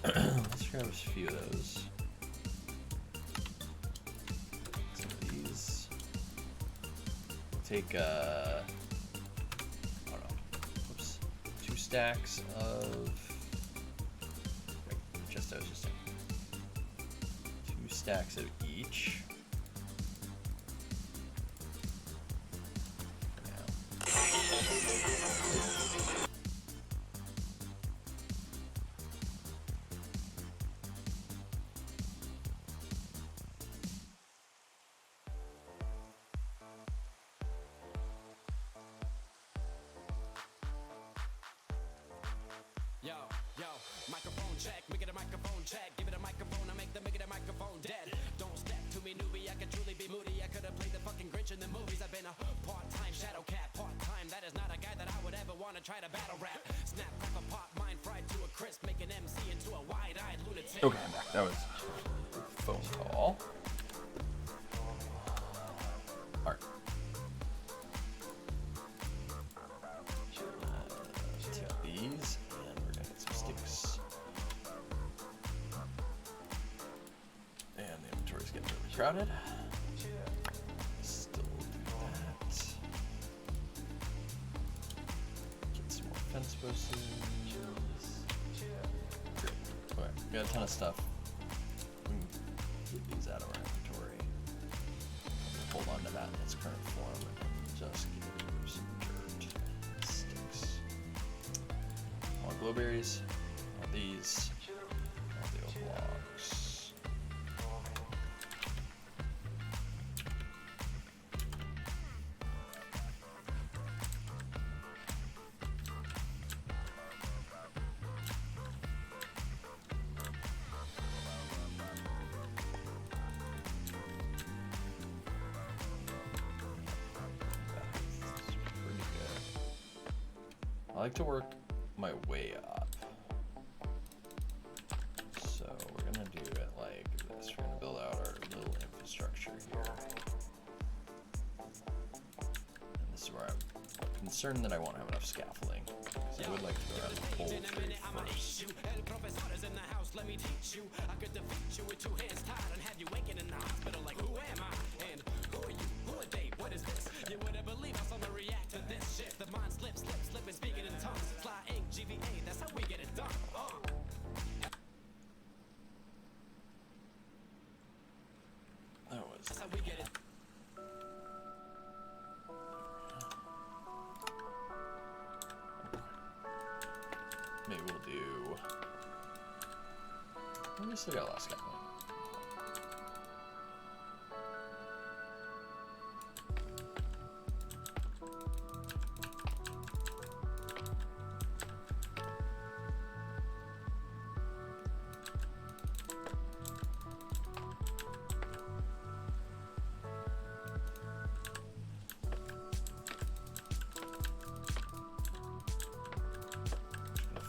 right. Let's grab a few of those. Some of these. Take I don't know. Whoops. 2 stacks of. Wait, I was just saying. 2 stacks of each. Yo, microphone check, make it a microphone check. Give it a microphone, I make the microphone dead. Don't step to me, newbie, I could truly be moody. I could have played the fucking Grinch in the movies. I've been a part-time shadow cat, part-time. That is not a guy that I would ever want to try to battle rap. Snap, crack a pop, mind fried to a crisp, make an MC into a wide-eyed lunatic. Okay, I'm back. That was a phone call. Alright. Take these, and we're gonna get some sticks. And the inventory's getting really crowded. Still do that. Get some more fence posts. Great. Okay, we got a ton of stuff. We can get these out of our inventory. Hold on to that in its current form and just give it some dirt. Sticks. I want glowberries. I want these. I want the oak blocks. Pretty good. I like to work my way up. So we're gonna do it like this. We're gonna build out our little infrastructure here. And this is where I'm concerned that I won't have enough scaffolding. So I would like to go around the whole tree first. In the house, let me teach you. I could defeat you with 2 hands tied and have you waking in the hospital like, who am I? And who are you? Who are they? What is this? You wouldn't believe how someone react to this shit. The mind slips, slipping, speaking in tongues. Fly ink, GVA, that's how we get it done. That's how we get it. Maybe we'll do. We still got a lot of scaffolding.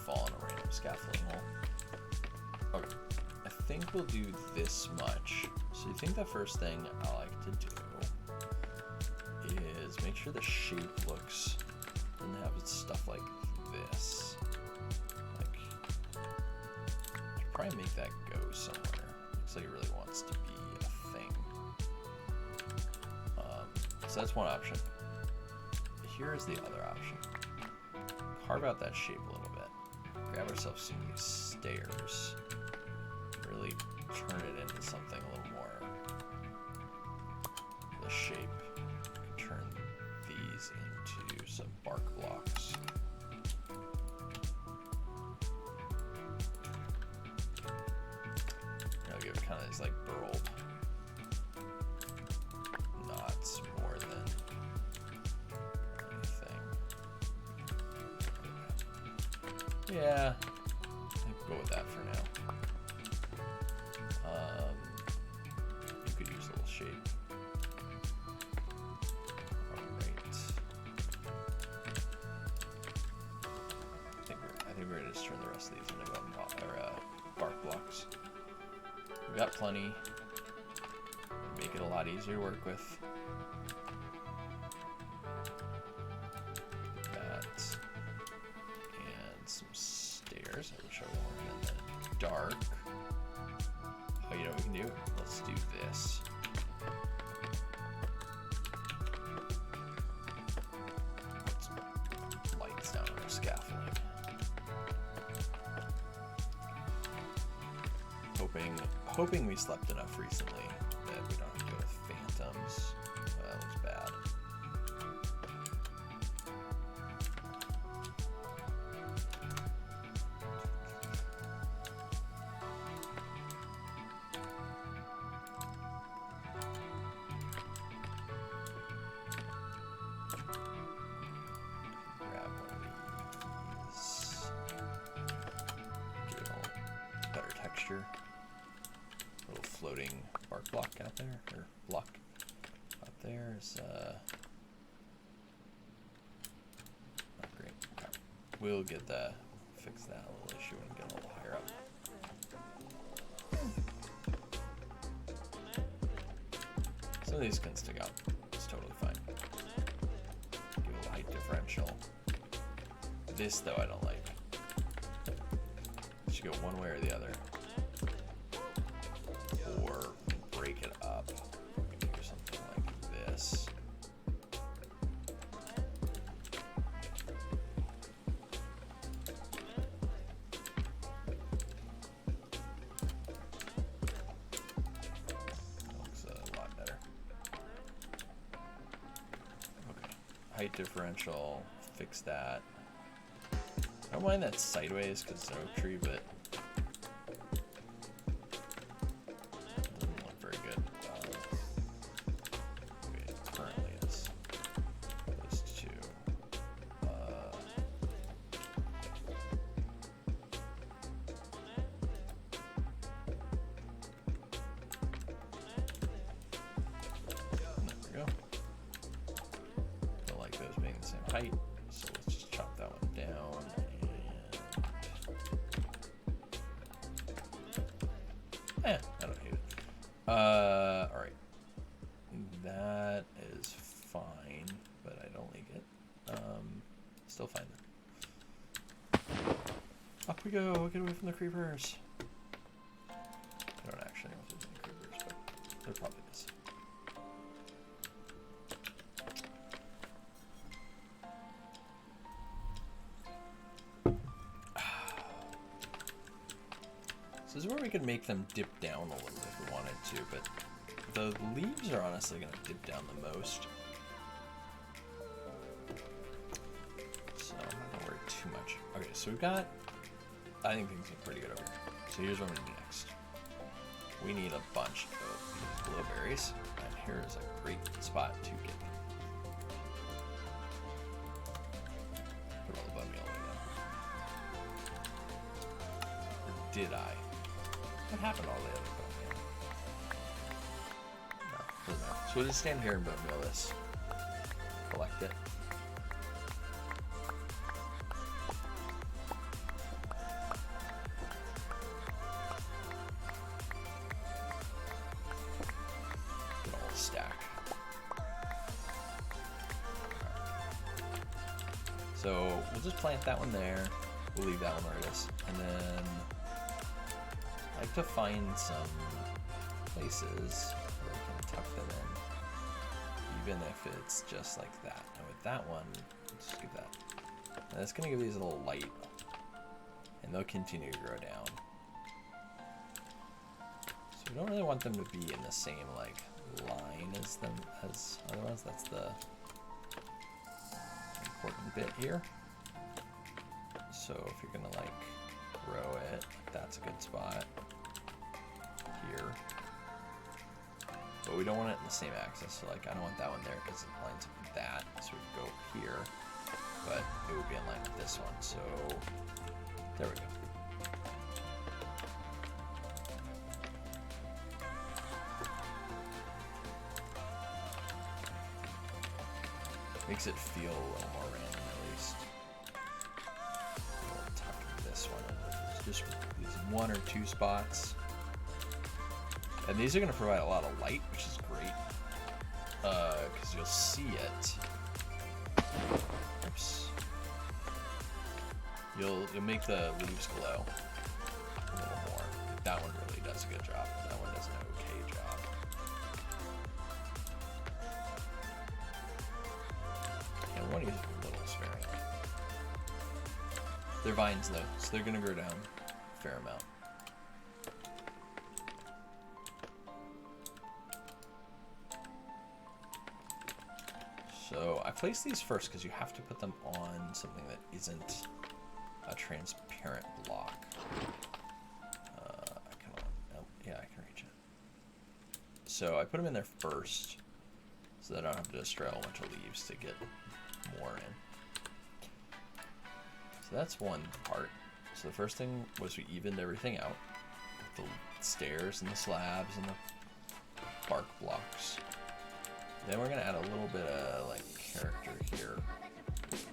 Fall in a random scaffolding hole. Okay, I think we'll do this much. So you think the first thing I like to do is make sure the shape looks, and have stuff like this. Like, probably make that go somewhere. looks like it really wants to be a thing. So that's one option. Here's the other option. Carve out that shape a little bit. Grab ourselves some of these stairs. Really turn it into something a little more the shape. Turn these into some bark blocks. I'll give it kind of these like burled knots more than anything. Yeah, I'll go with that for now. You could use a little shape. Alright. I think we're gonna just turn the rest of these into bark blocks. We got plenty. Make it a lot easier to work with. That. And some stairs. I wish I wanted in the dark. Oh, you know what we can do? Let's do this. Put some lights down on our scaffolding. Hoping we slept enough recently that we don't have to deal with phantoms. That was bad. Grab one of these. Give it a little better texture. Little floating bark block out there, or block out there is not great. Okay. We'll get that, fix that little issue and get a little higher up. Some of these can stick out. It's totally fine. Give it a height differential. This though I don't like. It should go one way or the other. Or break it up. We can do something like this. That looks a lot better. Okay. Height differential, fix that. I don't mind that sideways because it's an oak tree, but height, so let's just chop that one down and I don't hate it. Alright. That is fine, but I don't like it. Still fine though. Up we go, get away from the creepers. I don't actually know if there's any creepers, but there probably is. This is where we could make them dip down a little if we wanted to, but the leaves are honestly going to dip down the most. So I'm not going to worry too much. Okay, so we've got, I think things look pretty good over here. So here's what I'm going to do next. We need a bunch of blueberries, and here is a great spot to get them. Put all the bone meal in there. Or did I? What happened to all the other bone meal? No, doesn't matter. So we'll just stand here and bone meal this. Collect it. Get a whole stack. So we'll just plant that one there. We'll leave that one where it is. And then I like to find some places where we can tuck them in, even if it's just like that. And with that one, let's just give that. And it's going to give these a little light, and they'll continue to grow down. So we don't really want them to be in the same like line as other ones. That's the important bit here. So if you're gonna like grow it, that's a good spot here. But we don't want it in the same axis. So like I don't want that one there because it lines up with that. So we go here, but it would be in line with this one. So there we go. Makes it feel a little more random at least. We'll tuck this one over. Just these 1 or 2 spots. And these are going to provide a lot of light, which is great. Because you'll see it. Oops. You'll make the leaves glow a little more. That one really does a good job. That one does an okay job. And one is a little sparing. They're vines though, so they're gonna grow down a fair amount. So I place these first because you have to put them on something that isn't a transparent block. Yeah, I can reach it. So I put them in there first so that I don't have to destroy a whole bunch of leaves to get more in. So that's one part. So the first thing was we evened everything out with the stairs and the slabs and the bark blocks. Then we're gonna add a little bit of like character here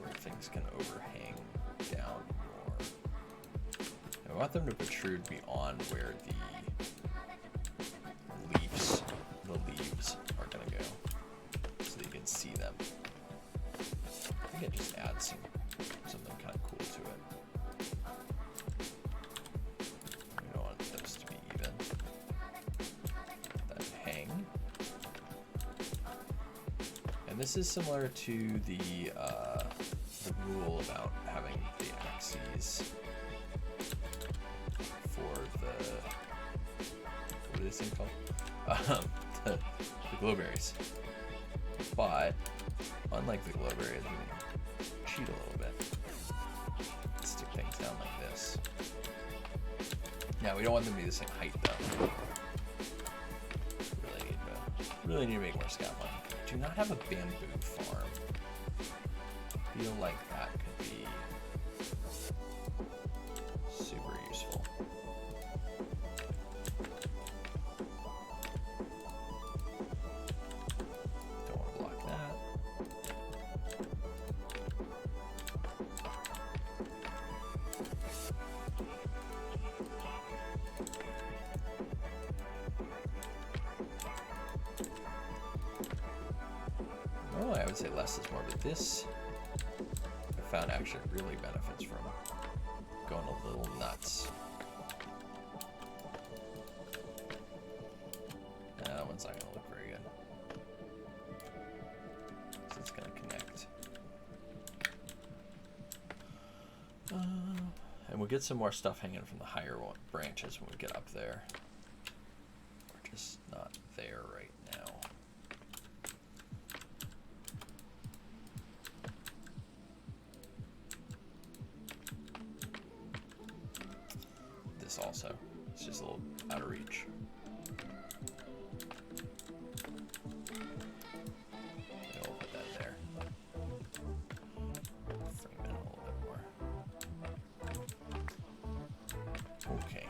where things can overhang down more. And we want them to protrude beyond where the leaves are gonna go, so that you can see them. I think it just adds something kind of cool to it. We don't want those to be even. That hang. And this is similar to the rule about having the axes for the, what are these things called? The glowberries. But unlike the glowberries, we can cheat a little bit. Stick things down like this. Now we don't want them to be the same height though. Really need to make more scaffolding. I do not have a bamboo farm. I feel like that could be super useful. Don't want to block that. Normally I would say less is more, but this I found actually really benefits from going a little nuts. That one's not going to look very good. So it's going to connect. And we'll get some more stuff hanging from the higher branches when we get up there. We're just not there right now. This also, it's just a little out of reach. I'll put that there. Frame it a little bit more. Okay.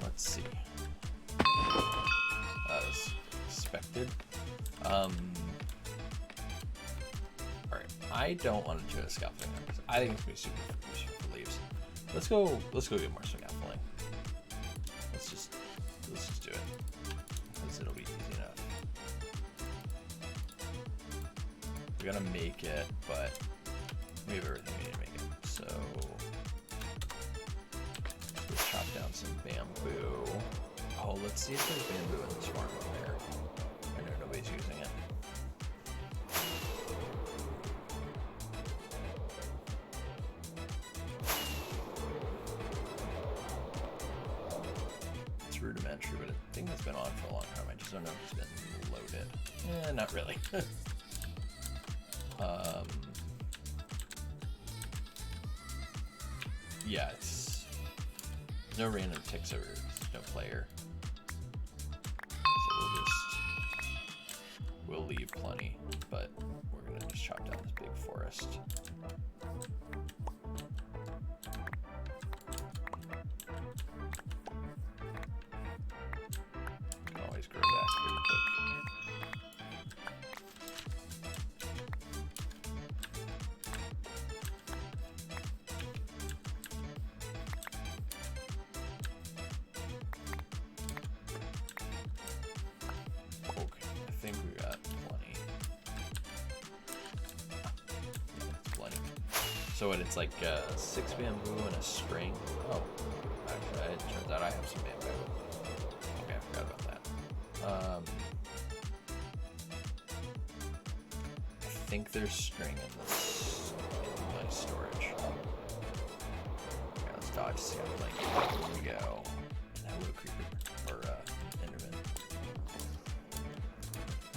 Let's see. As expected. Alright, I don't want to do a scaffolding because I think it's gonna be super useful for leaves. Let's go get more scaffolding. Let's just do it. Because it'll be easy enough. We're gonna make it, but We have everything we need to make it. So let's chop down some bamboo. Oh, let's see if there's bamboo in this farm over there. I know nobody's using it. It's rudimentary, but a thing that's been on for a long time. I just don't know if it's been loaded. Not really. Yeah, it's no random ticks over, no player. So we'll leave plenty, but we're gonna just chop down this big forest. Can always grow back pretty quick. So what, it's like 6 bamboo and a string. Oh, actually, it turns out I have some bamboo. Okay, I forgot about that. I think there's string in this in my storage. Okay, let's dodge scaffolding. Here we go. Hello, creeper or Enderman.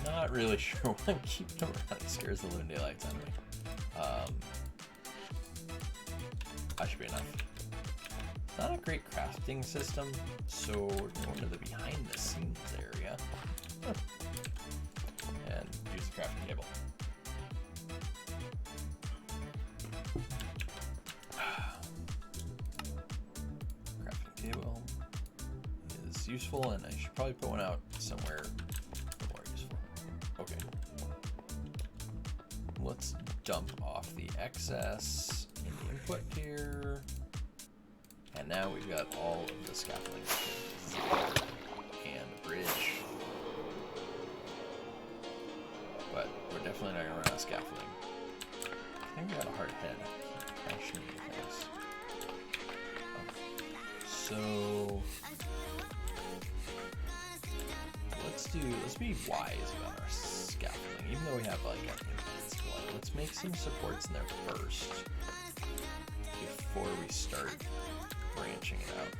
Not really sure why I'm keeping him around. He scares the living daylights out of me. That should be enough. It's not a great crafting system, so we're going to the behind the scenes area and use the crafting table. Crafting table is useful, and I should probably put one out somewhere more useful. Okay. Let's dump off the excess input here, and now we've got all of the scaffolding and a bridge, but we're definitely not gonna run out of scaffolding. I think we got a hard head. Crashing into things. Okay. So let's be wise about our scaffolding, even though we have like an infinite supply. Let's make some supports in there first before we start branching it out.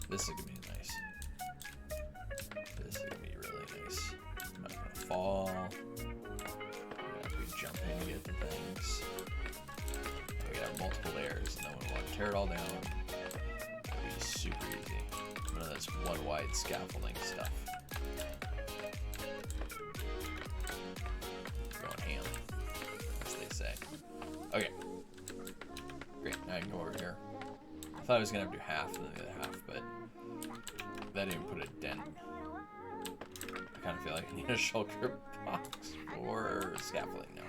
This is gonna be nice. This is gonna be really nice. I'm not gonna fall. I'm gonna be jumping to get the things. We gotta have multiple layers, and then we want to tear it all down. It'll be super easy. None of this one wide scaffolding stuff. Going ham, as they say. Okay. Great, now I can go over here. I thought I was gonna have to do half and then the other half, but that didn't put a dent. I kind of feel like I need a shulker box for scaffolding now.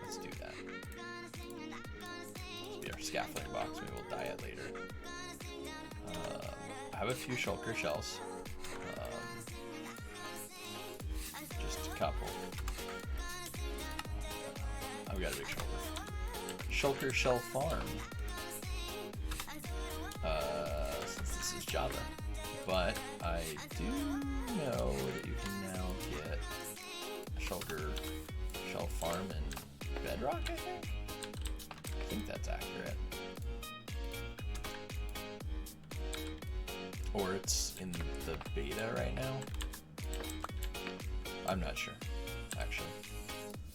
Let's do that. Let's be our scaffolding box. Maybe we'll dye it later. I have a few shulker shells. Just a couple. I've got a big shulker shell farm. Since this is Java. But I do know that you can now get a shulker shell farm in Bedrock, I think that's accurate. Or it's in the beta right now. I'm not sure, actually.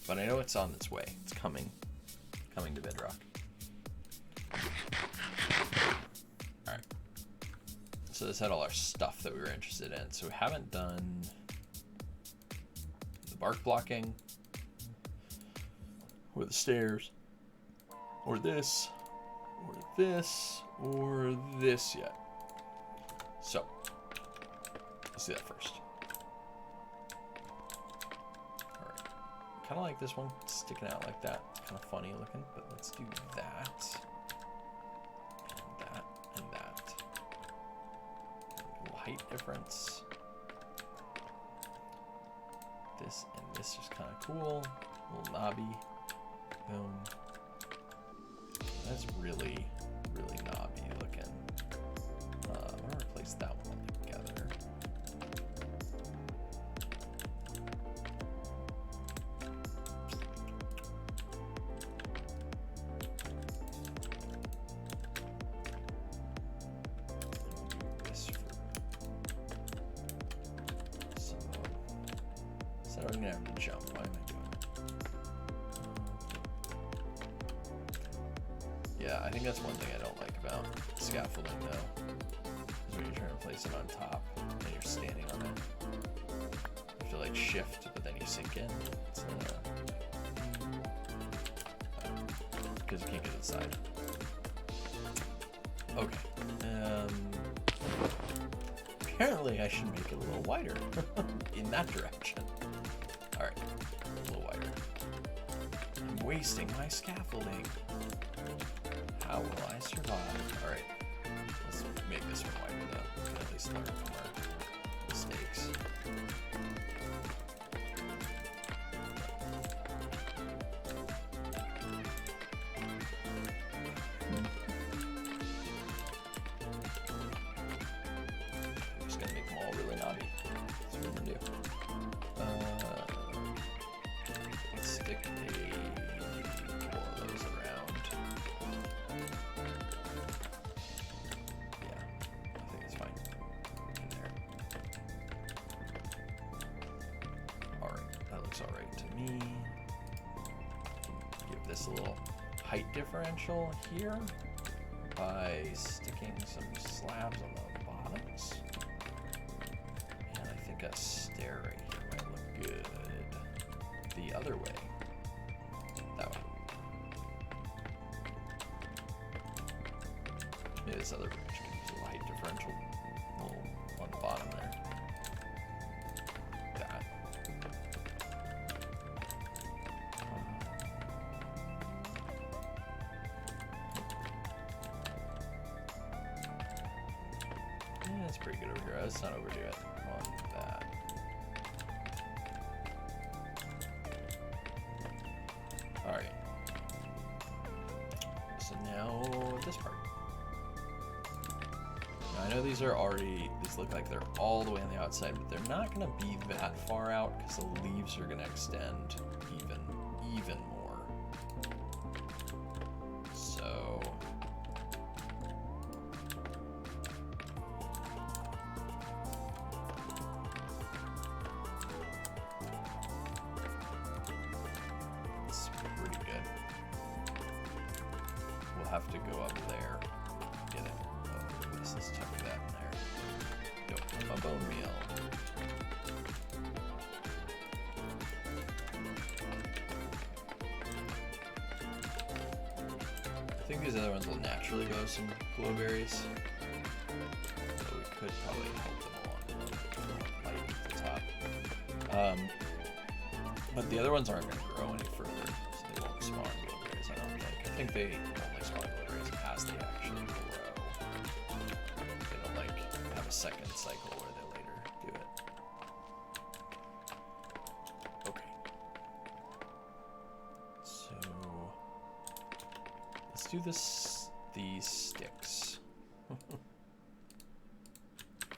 But I know it's on its way. It's coming to Bedrock. Alright. So this had all our stuff that we were interested in. So we haven't done the bark blocking. or the stairs, or this, or this, or this yet. So, let's do that first. Alright. Kind of like this one sticking out like that. It's kind of funny looking, but let's do that. And that, and that. A little height difference. This and this is kind of cool. A little knobby. Boom. That's really, really knobby looking. I'm gonna replace that one together. This for so I'm gonna have to jump. Why am I doing it? Yeah, I think that's one thing I don't like about scaffolding though. Is when you're trying to place it on top and you're standing on it. You have to like shift, but then you sink in. It's because you can't get to the side. Okay. Apparently I should make it a little wider in that direction. Alright, a little wider. I'm wasting my scaffolding. How will I survive? Alright, let's make this one wider though. We can at least learn from our mistakes. I'm just gonna make them all really knobby. That's what I'm gonna do. Let's stick a couple of those around. Yeah, I think it's fine. In there. Alright, that looks alright to me. Give this a little height differential here by sticking some slabs on the bottoms. And I think a stair right here might look good. The other way. That way. Maybe this other bridge can use a little height differential. A little on the bottom there. That. Yeah, that's pretty good over here. Let's not overdo it on that. Alright. So now this part. Now I know these look like they're all the way on the outside, but they're not going to be that far out because the leaves are going to extend even more. So it's pretty good. We'll have to go up there. Get it. Oh, let's tuck that in there. Go. A bone meal. I think these other ones will naturally go some glowberries. So we could probably help them along a little light at the top. But the other ones aren't going to grow any further, so they won't spawn glowberries, I don't think. I think they only spawn glowberries as they actually grow. They don't like have a second cycle where they later do it. Okay. So let's do these sticks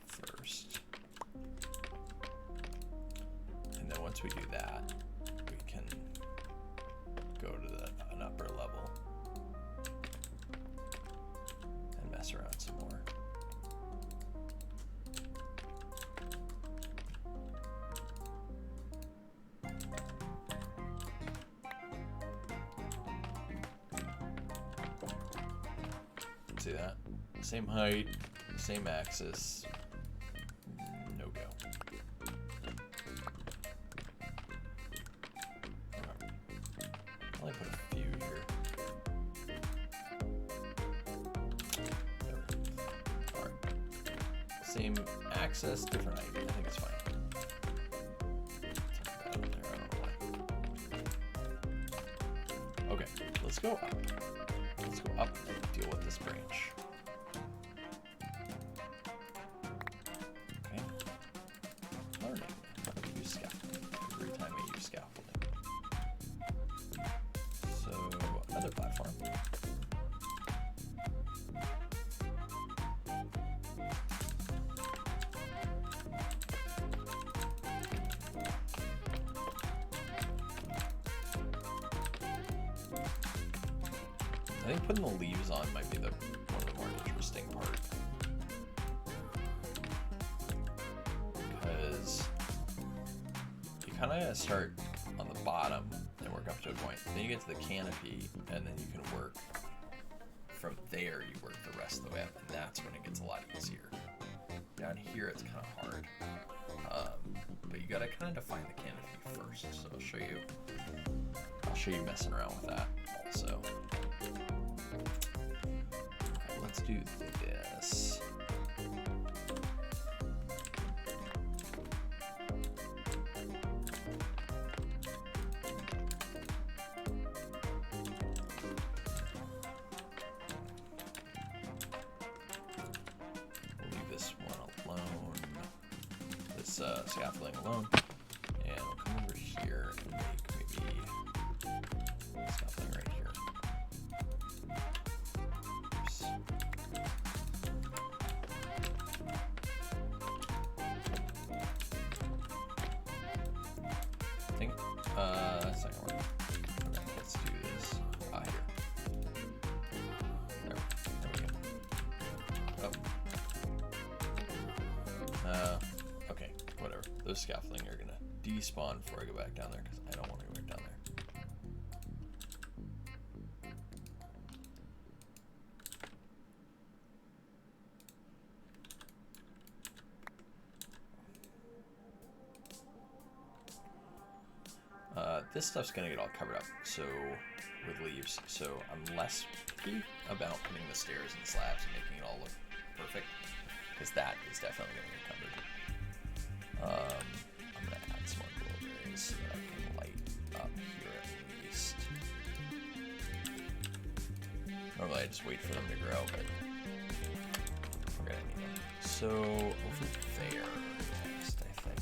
first. And then once we do that, we can go to an upper level and mess around some more. See that? Same height, same axis. No go. I'll only put a Same access, different height. I think it's fine. Tuck that up there, I don't know why. Okay, let's go up. Let's go up and deal with this branch. Okay. Learning how to use scaffolding every time I use scaffolding. So, another platform. I think putting the leaves on might be one of the more interesting part. Because you kind of start on the bottom and work up to a point. Then you get to the canopy, and then you can work from there. You work the rest of the way up, and that's when it gets a lot easier. Down here, it's kind of hard. But you gotta kind of define the canopy first. So I'll show you messing around with that also. Okay, let's do this. We'll leave this one alone. This scaffolding alone. And we'll come over here and make maybe scaffolding right here. Oops. I think that's not gonna work. Okay, let's do this. Here. There we go. Oh. Okay, whatever. Those scaffolding are gonna despawn before I go back down there because I don't want to go back down there. This stuff's gonna get all covered up, so with leaves. So I'm less picky about putting the stairs and the slabs and making it all look perfect, because that is definitely gonna get covered. I'm gonna add some more glowberries so that I can light up here at least. Normally I just wait for them to grow, but we're gonna need them. So over there next, I think.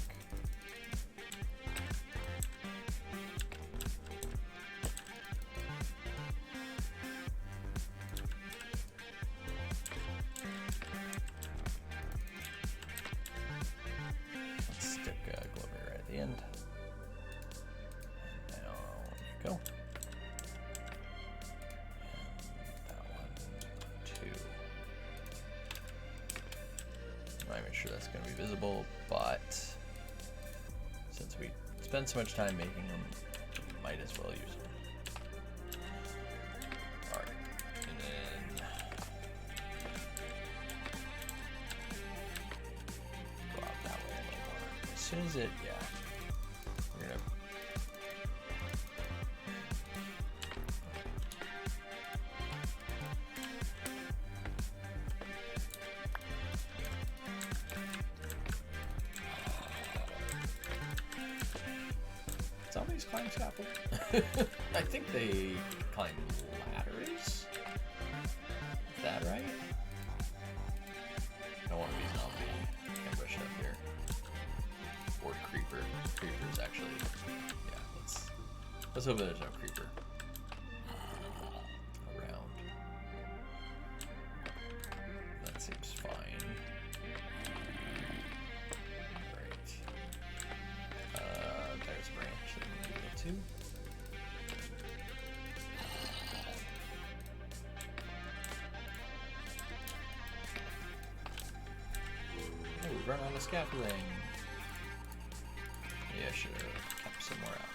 Let's stick glowberry right at the end. And now you go. Make sure that's going to be visible, but since we spend so much time making them, might as well use them. Alright, and then go out that way a little more. As soon as it, yeah, we're going to zombies climb scaffold? I think they climb ladders. Is that right? I don't want to be zombie ambushed up here. Or creeper. Creeper's actually, yeah, let's hope there's no creeper around. That seems fine. Great. There's a branch that we can get to. Oh, we run out of scaffolding. Yeah, I should have kept some more out.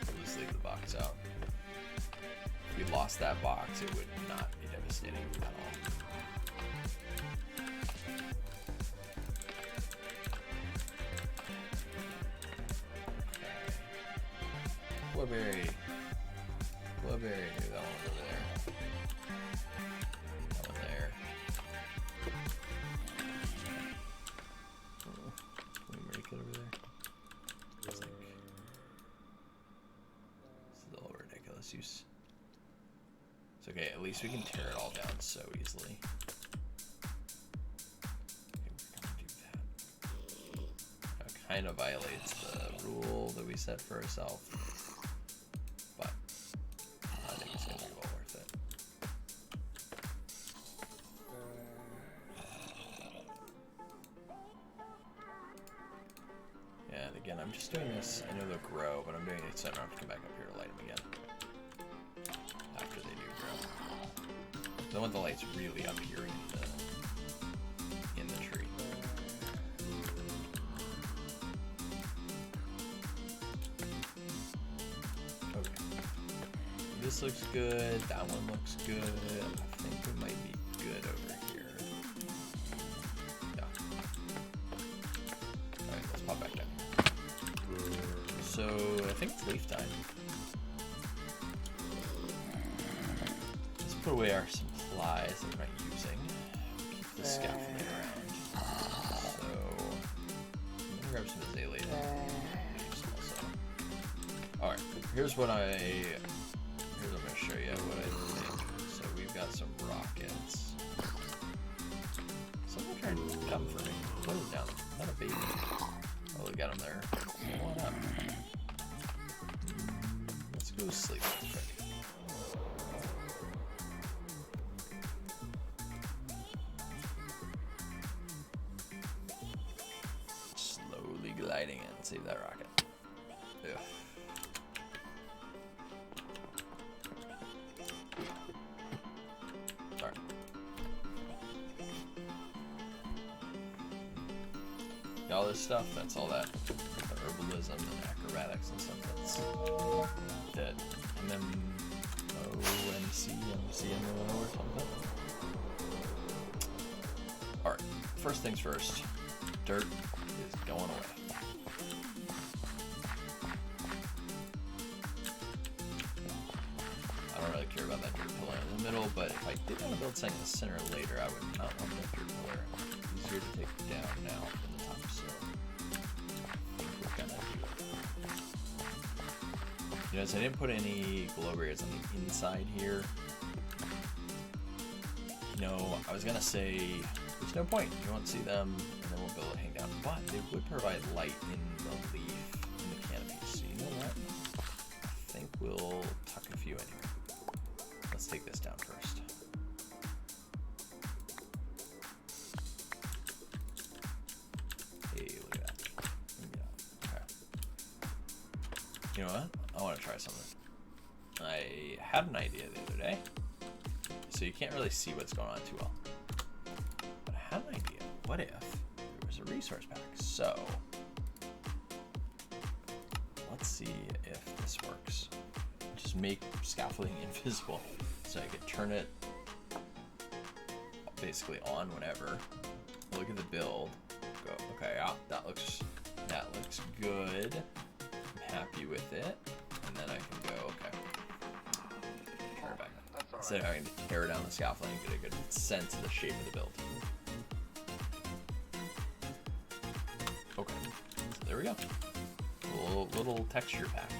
We'll just leave the box out. If we lost that box, it would not be devastating at all. Okay. Blueberry. That one over there. That one there. Oh, can we break it over there? It's like, it's a little ridiculous use. It's okay, at least we can tear it all down so easily. Okay, we're gonna do that. That kind of violates the rule that we set for ourselves. But I think it's gonna be well worth it. Yeah, and again, I'm just doing this. I know they'll grow, but I'm doing it so I don't have to come back up here to light them again. After they do grow. I want the lights really up here in the tree. Okay. This looks good. That one looks good. I think we might be good over here. Yeah. Alright, let's pop back down. So I think it's leaf time. Let's put away our supplies that we're not using. Keep the scaffolding around. So I'm gonna grab some azalea leaves also. Alright, here's what I'm gonna show you what I think. So we've got some rockets. Someone trying to come for me. Put them down. Not a baby. Oh, look at them there. Come on up. Let's go sleep real quick. Slowly gliding in. Save that rocket. Ugh. Alright. All this stuff, that's all that. The herbalism and acrobatics and stuff, that's that MMO or something. Alright, first things first. Dirt is going away. I don't really care about that dirt pillar in the middle, but if I did want to build something in the center later, I would not want that dirt pillar. It's easier to take down now from the top, so I think we're gonna do it. You notice I didn't put any glow barriers on the inside here. You know, I was gonna say there's no point. You won't see them, and then we'll be able to hang down. But they would provide light in the leaf, in the canopy. So you know what? I think we'll tuck a few in here. Let's take this down first. Hey, look at that. Okay. You know what? I want to try something. I had an idea the other day. So you can't really see what's going on too well. But I had an idea. What if there was a resource pack? So let's see if this works. Just make scaffolding invisible. So I could turn it basically on whenever. Look at the build. Go, okay, yeah, that looks good. I'm happy with it. And then I can go, okay. Turn it back. Instead of having to tear down the scaffolding, get a good sense of the shape of the build. Okay, so there we go. Little texture pack.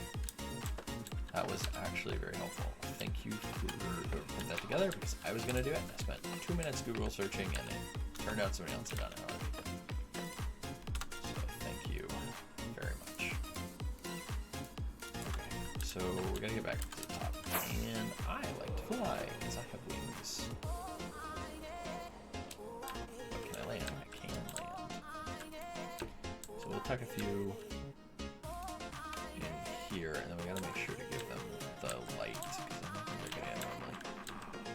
That was actually very helpful. Thank you for putting that together because I was gonna do it. I spent 2 minutes Google searching and it turned out somebody else had done it already. So thank you very much. Okay, so we're gonna get back to the top. And I like to fly because I have wings. But can I land? I can land. So we'll tuck a few in here, and then we gotta make sure to give them the light because I don't think they're getting it normally.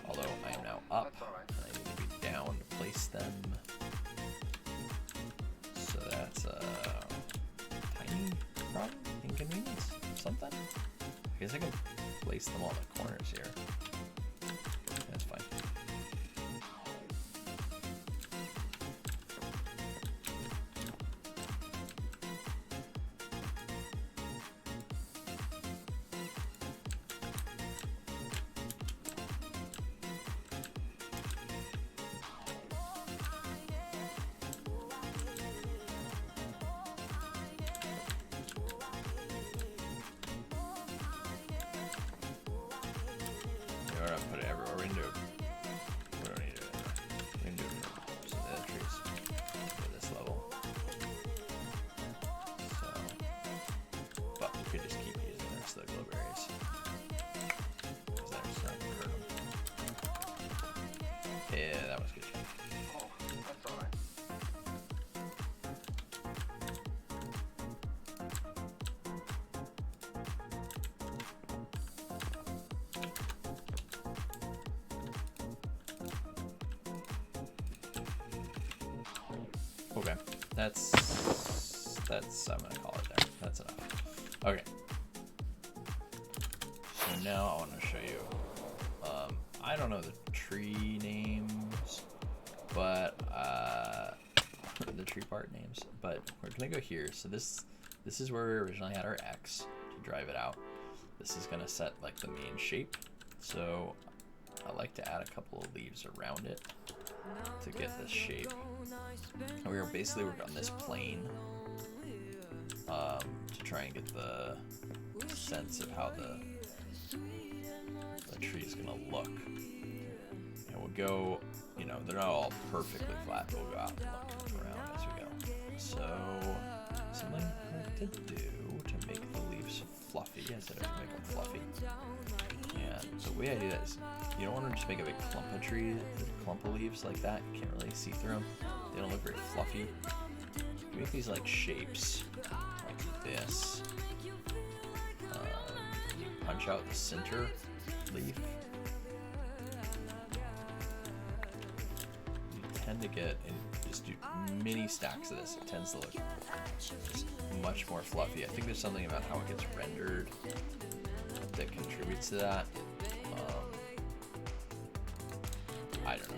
Although I am now up, and I need to be down to place them. So that's a tiny problem, inconvenience, something. I guess I can place them all in the corners here. That's fine. we can do it. We don't need it. We can do some of the trees at this level. So, but we could just keep using the rest of the glow berries. Because that's not gonna hurt them. Yeah, that was good. Oh, that's alright. Okay, that's I'm gonna call it there. That's enough. Okay. So now I want to show you. I don't know the tree names, but the tree part names. But we're gonna go here. So this is where we originally had our X to drive it out. This is gonna set like the main shape. So I like to add a couple of leaves around it to get this shape. And we are basically working on this plane to try and get the sense of how the tree is gonna look. And we'll go, you know, they're not all perfectly flat, but we'll go out and look around as we go. So something I like to do to make the leaves fluffy, instead of make them fluffy. And the way I do that is, you don't want to just make a big clump of trees, clump of leaves like that. You can't really see through them. They don't look very fluffy. You make these like shapes, like this. You punch out the center leaf. You tend to get, and just do mini stacks of this. It tends to look just much more fluffy. I think there's something about how it gets rendered that contributes to that. I don't know,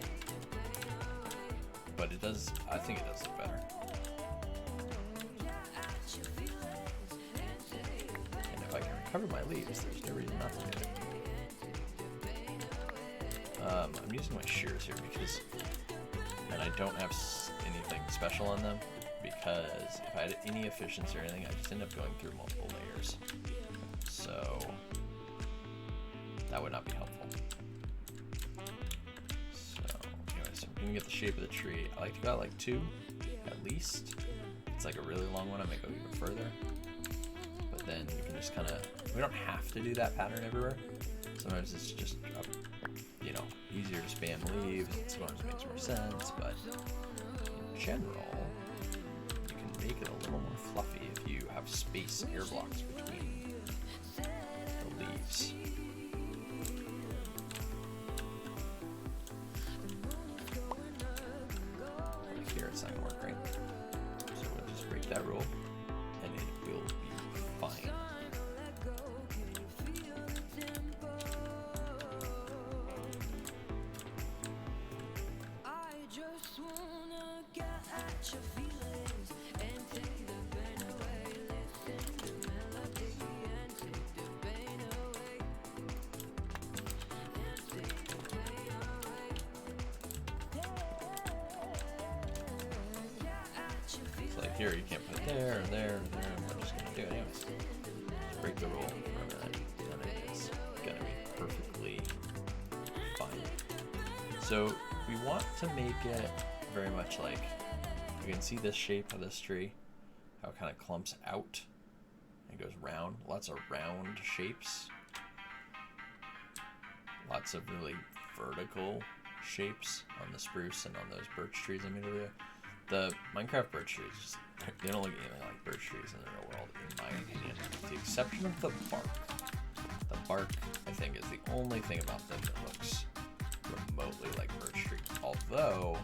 but it does. I think it does look better. And if I can recover my leaves, there's no reason not to do it. I'm using my shears here because, and I don't have anything special on them, because if I had any efficiency or anything, I just end up going through multiple layers. So that would not be helpful. When we get the shape of the tree, I like to go out like 2 at least. It's like a really long one, I might go even further. But then you can just kind of, we don't have to do that pattern everywhere. Sometimes it's just, you know, easier to spam leaves. Sometimes it makes more sense, but in general, you can make it a little more fluffy if you have space, air blocks between the leaves. Here it's not gonna work, right? So we'll just break that rule and it will be fine. Here, you can't put it there or there or there, and we're just going to do it anyways. Just break the rule for a minute, and it is going to be perfectly fine. So, we want to make it very much like, you can see this shape of this tree, how it kind of clumps out and goes round. Lots of round shapes. Lots of really vertical shapes on the spruce and on those birch trees I made over there. The Minecraft birch trees, just, they don't look anything like birch trees in the real world, in my opinion. With the exception of the bark. The bark, I think, is the only thing about them that looks remotely like birch trees. Although,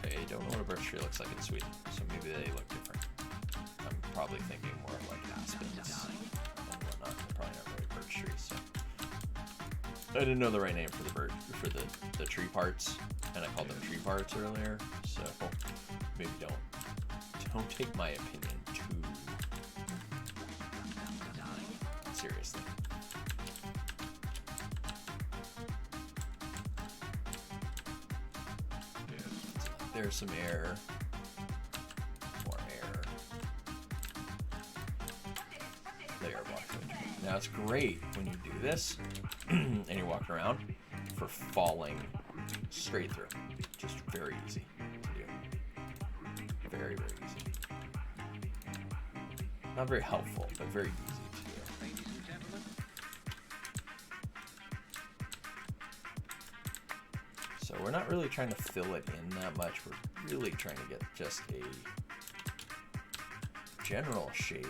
I don't know what a birch tree looks like in Sweden, so maybe they look different. I'm probably thinking more of like aspens and whatnot. They're probably not really birch trees, so. I didn't know the right name for the bird, for the tree parts, and I called them tree parts earlier, so maybe don't take my opinion too seriously. There's some air, more air. There, block. Now it's great when you do this and you're walking around for falling straight through. Just very easy to do. Very, very easy. Not very helpful, but very easy to do. So we're not really trying to fill it in that much. We're really trying to get just a general shape.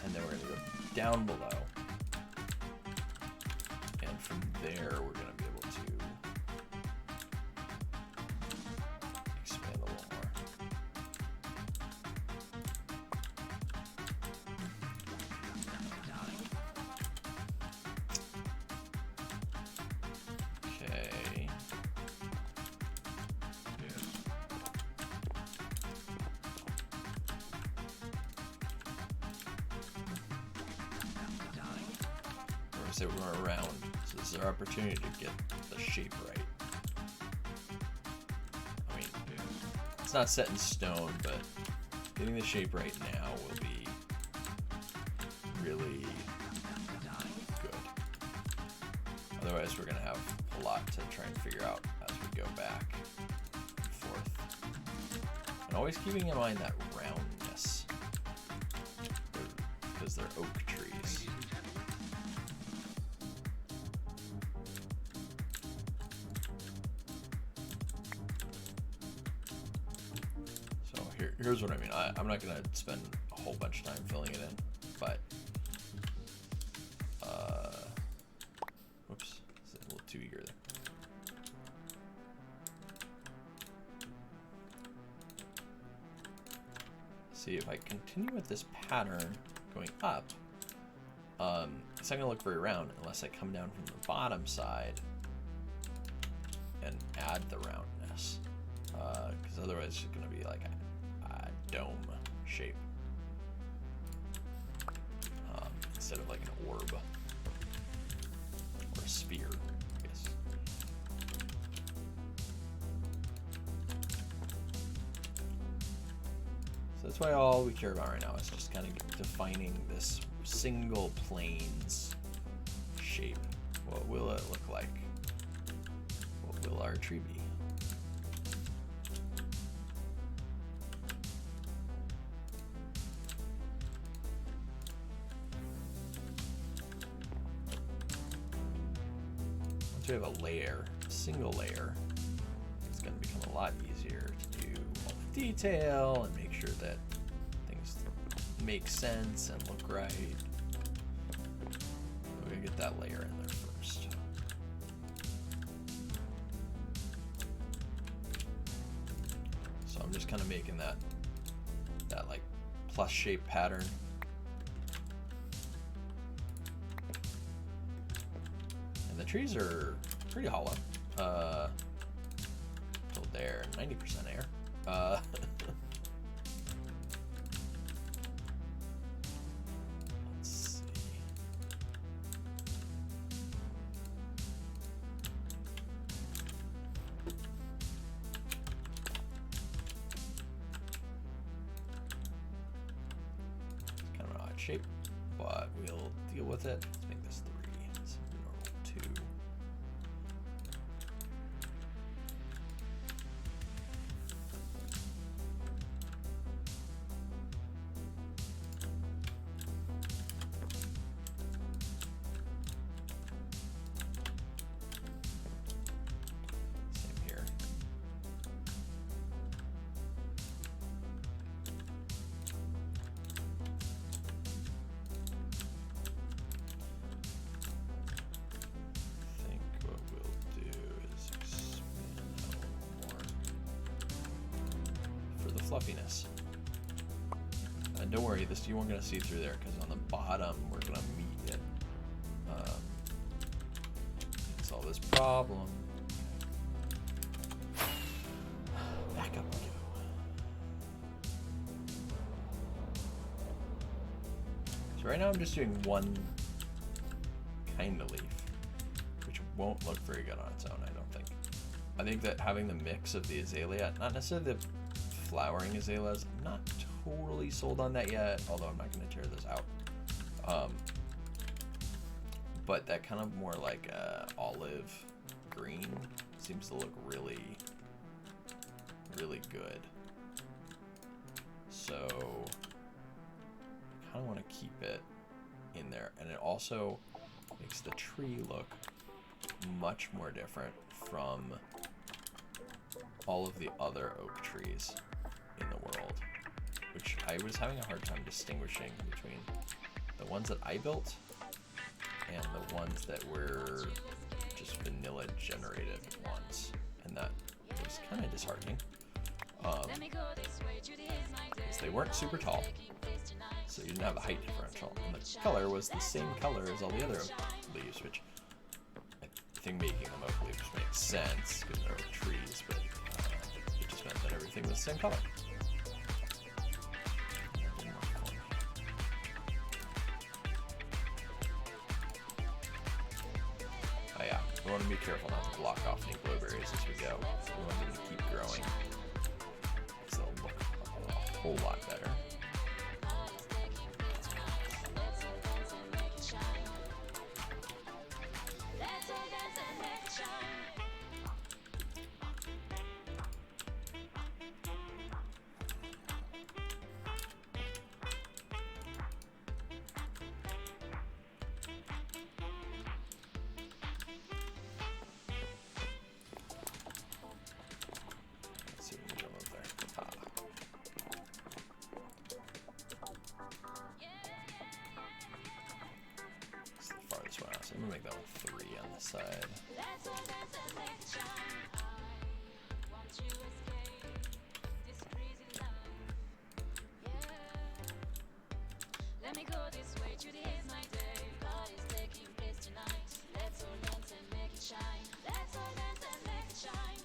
And then we're going to go down below. And from there, we're going to be able to expand a little more. Okay. So we're going around. So this is our opportunity to get the shape right. I mean, it's not set in stone, but getting the shape right now will be really good. Otherwise, we're going to have a lot to try and figure out as we go back and forth. And always keeping in mind that roundness, because they're oak trees. Here's what I mean. I'm not going to spend a whole bunch of time filling it in, but whoops, it's a little too eager there. See, if I continue with this pattern going up, it's not going to look very round unless I come down from the bottom side and add the roundness, because otherwise it's going to be like a dome shape instead of like an orb or a sphere, I guess. So that's why all we care about right now is just kind of defining this single planes shape. What will it look like? What will our tree be? Once we have a layer, a single layer, it's going to become a lot easier to do all the detail and make sure that things make sense and look right. We're going to get that layer in there first. So I'm just kind of making that like plus shape pattern. And the trees are pretty hollow. Till there, 90% air. Let's see. It's kind of an odd shape, but we'll deal with it. Let's make this 3. It's normal 2. Same here. I think what we'll do is expand that a little more for the fluffiness. And don't worry, this you weren't going to see through there because on the bottom we're going to meet it. Solve this problem. Back up we go. So right now I'm just doing one kind of leaf, which won't look very good on its own, I don't think. I think that having the mix of the azalea, not necessarily the flowering azaleas, I'm not totally sold on that yet, although I'm not going to tear this out. But that kind of more like olive green seems to look really, really good. So I kind of want to keep it in there. And it also makes the tree look much more different from all of the other oak trees in the world, which I was having a hard time distinguishing between the ones that I built and the ones that were just vanilla generated ones, and that was kind of disheartening. Because they weren't super tall, so you didn't have a height differential, and the color was the same color as all the other oak leaves, which I think making them oak leaves makes sense because they're oak trees, but it just meant that everything was the same color. We want to be careful not to block off any blueberries as we go. We want them to keep growing, so they'll look a whole lot better. I'm gonna make that one 3 on the side. Let me go this way, today is my day. God is taking place tonight. Let's all dance and make it shine. Let's all dance and make it shine.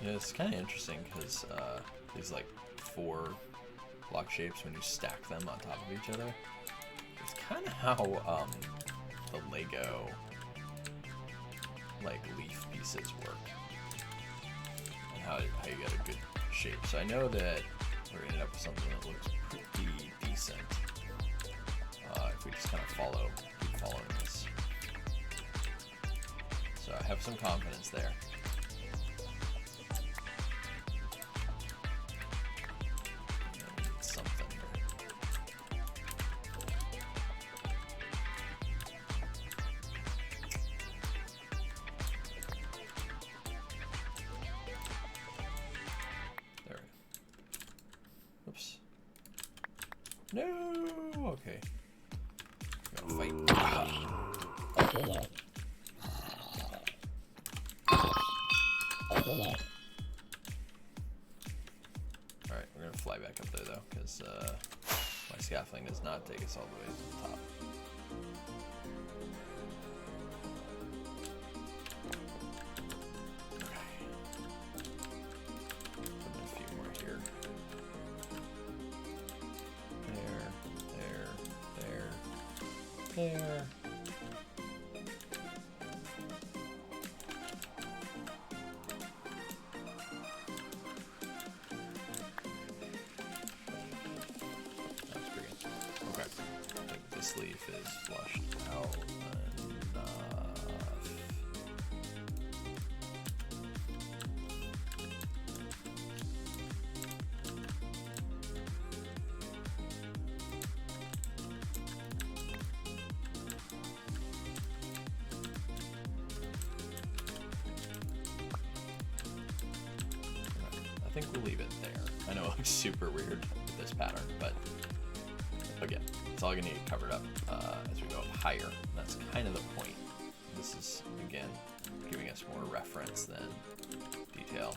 Yeah, it's kind of interesting because these like 4 block shapes, when you stack them on top of each other, it's kind of how the Lego like leaf pieces work, and how you get a good shape. So I know that we're gonna end up with something that looks pretty decent if we just kind of keep following this. So I have some confidence there. No! Okay. Gotta fight. Alright, we're gonna fly back up there though, because my scaffolding does not take us all the way to the top. There. That's pretty good. Okay. I think this leaf is flushed out enough. I think we'll leave it there. I know I'm super weird with this pattern, but again, it's all gonna get covered up as we go up higher. And that's kind of the point. This is, again, giving us more reference than detail.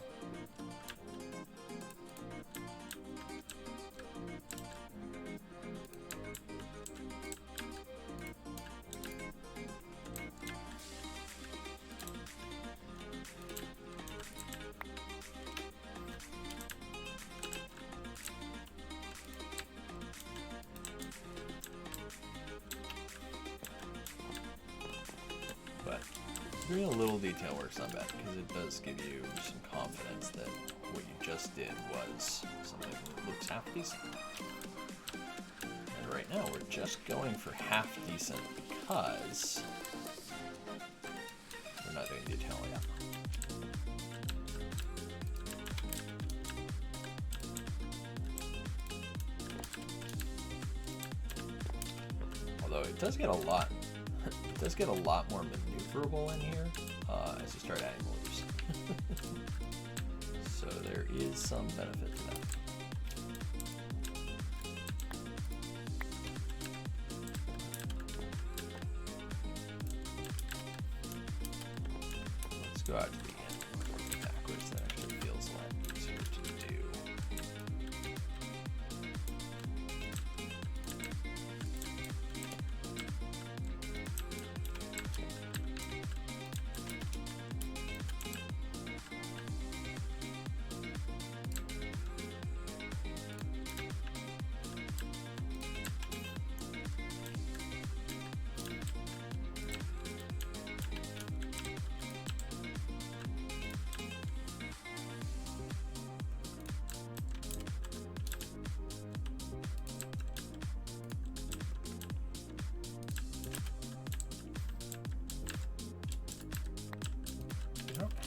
Doing a little detail work's not bad, because it does give you some confidence that what you just did was something that looks half decent. And right now we're just going for half decent because we're not doing detail yet. Although it does get a lot, it does get a lot more maneuverable in here as you start adding leaves. So there is some benefit to that. Let's go out to the end backwards. That actually feels a lot easier to do.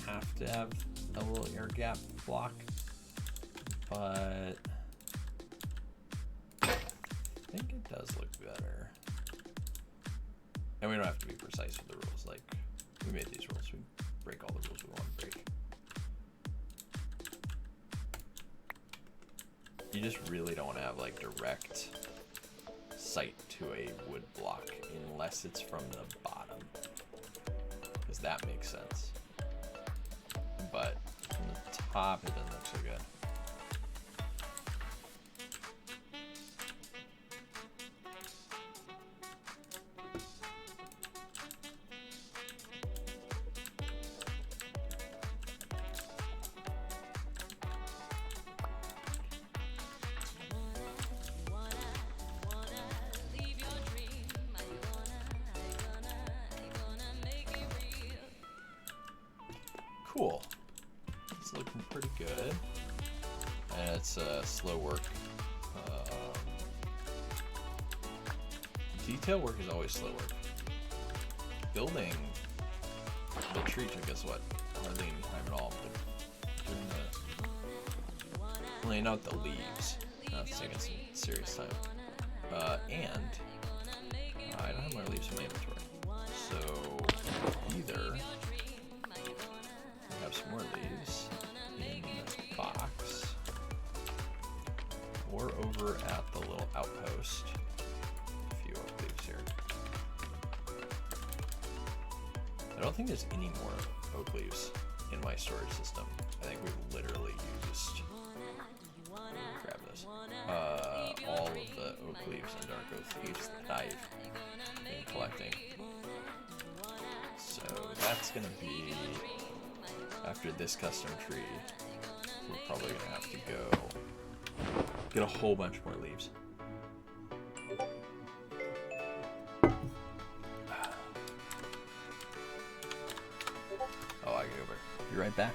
Have to have a little air gap block, but I think it does look better. And we don't have to be precise with the rules. Like, we made these rules, we break all the rules we want to break. You just really don't want to have like direct sight to a wood block unless it's from the bottom, because that makes sense. But from the top, it doesn't look so good. Cool. It's looking pretty good. And it's slow work. Detail work is always slow work. Building the tree took us what? Hardly any time at all. But doing the laying out the leaves. That's taking some serious time. And I don't have more leaves in my inventory. So either have some more leaves in this box, or over at the little outpost. A few oak leaves here. I don't think there's any more oak leaves in my storage system. I think we've literally used, grab this, all of the oak leaves and dark oak leaves that I've been collecting. So that's gonna be, after this custom tree, we're probably gonna have to go get a whole bunch more leaves. Oh, I get over it. Be right back.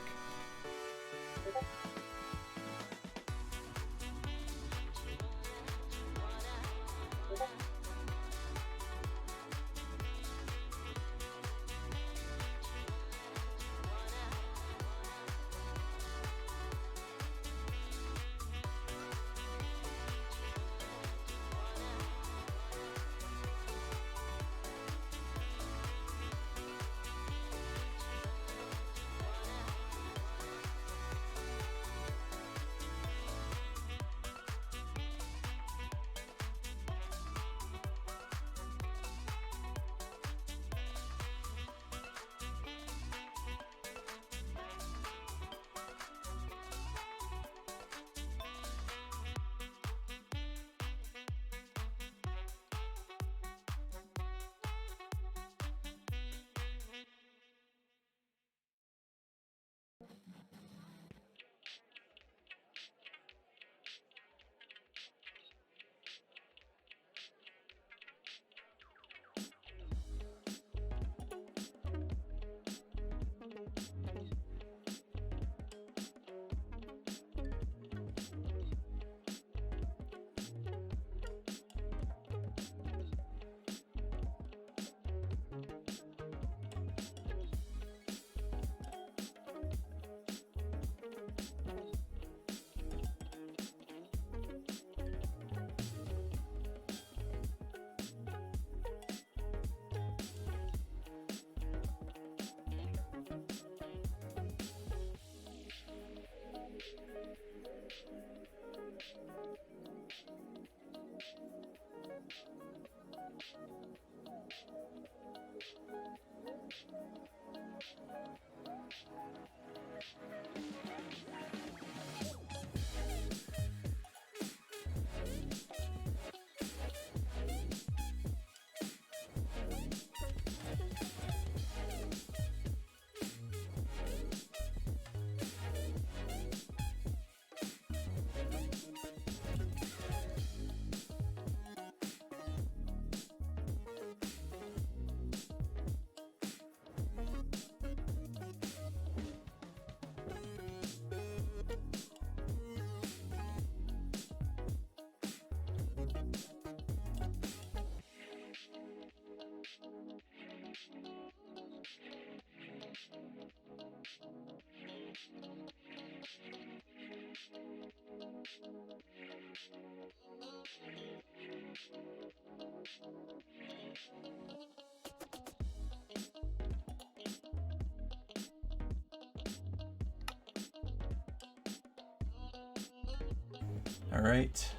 All right,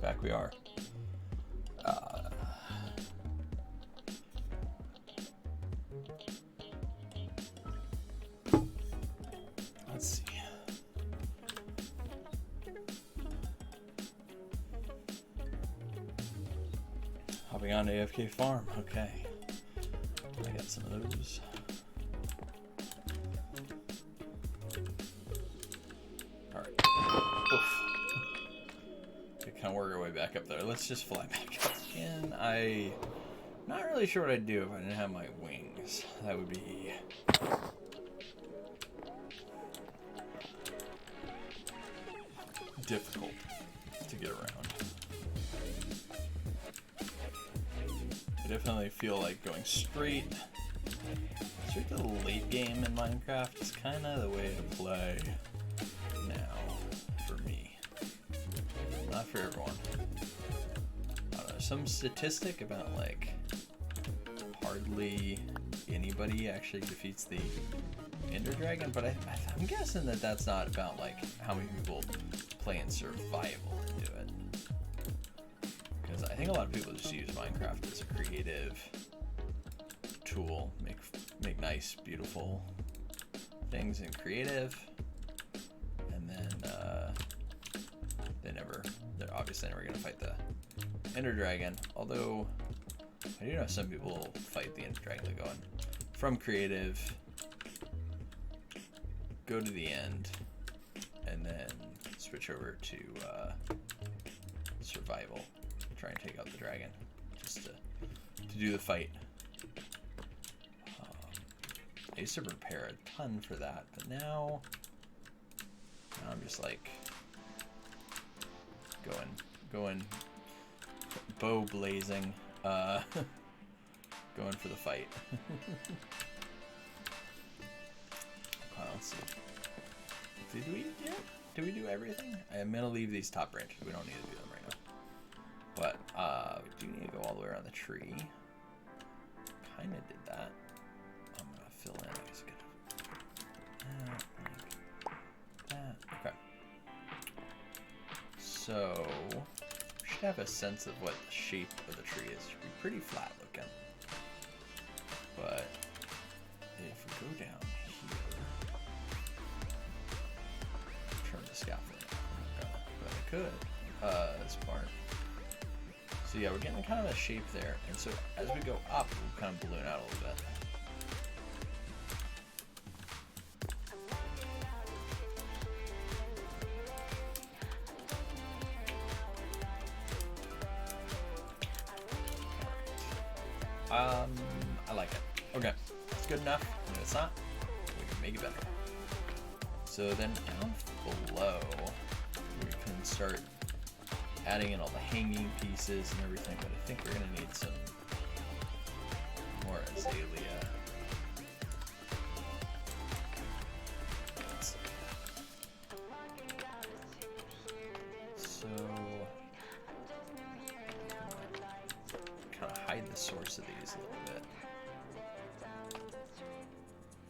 back we are. Let's see. Hopping on to AFK Farm. Okay, I got some of those. All right. Oof. Kind of work our way back up there. Let's just fly back up again. I'm not really sure what I'd do if I didn't have my wings. That would be difficult to get around. I definitely feel like going straight to the late game in Minecraft is kind of the way to play now for me. Not for everyone. I don't know, some statistic about like hardly anybody actually defeats the Ender Dragon, but I'm guessing that that's not about like how many people play in survival and do it. Because I think a lot of people just use Minecraft as a creative tool, make nice, beautiful things in creative, and then they're obviously never gonna fight the Ender Dragon. Although I do know some people fight the Ender Dragon going from creative, go to the end, and then switch over to survival, try and take out the dragon, just to do the fight. I used to prepare a ton for that, but now I'm just like going bow blazing, going for the fight. Let's see. Did we do everything? I'm gonna leave these top branches. We don't need to do them right now. But we do need to go all the way around the tree. Kinda did that. I'm gonna fill in. I guess like that. Okay. So we should have a sense of what the shape of the tree is. It should be pretty flat looking. But if we go down here, turn the scaffolding. But I could. This part. So yeah, we're getting kind of a shape there, and so as we go up, we'll kind of balloon out a little bit. I like it. Okay, it's good enough. And if it's not, we can make it better. So then down below, we can start adding in all the hanging pieces and everything, but I think we're gonna need some more azalea. So kind of hide the source of these a little bit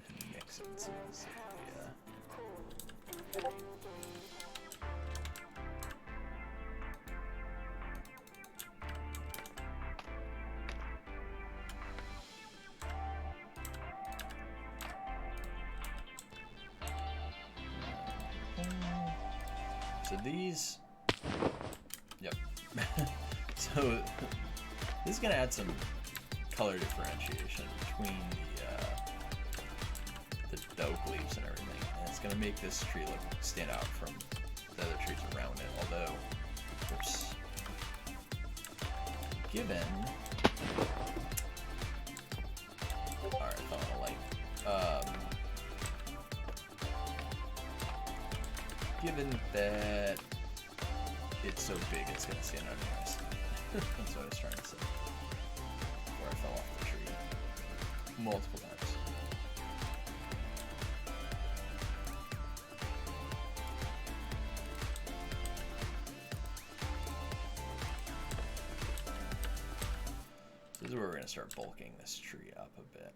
and mix in some azalea. So these, yep. So this is gonna add some color differentiation between the oak leaves and everything, and it's gonna make this tree look stand out from the other trees around it. Although, oops, given, all right, I found a light. Given that it's so big, it's gonna stand out nice. That's what I was trying to say. Before I fell off the tree multiple times. This is where we're gonna start bulking this tree up a bit.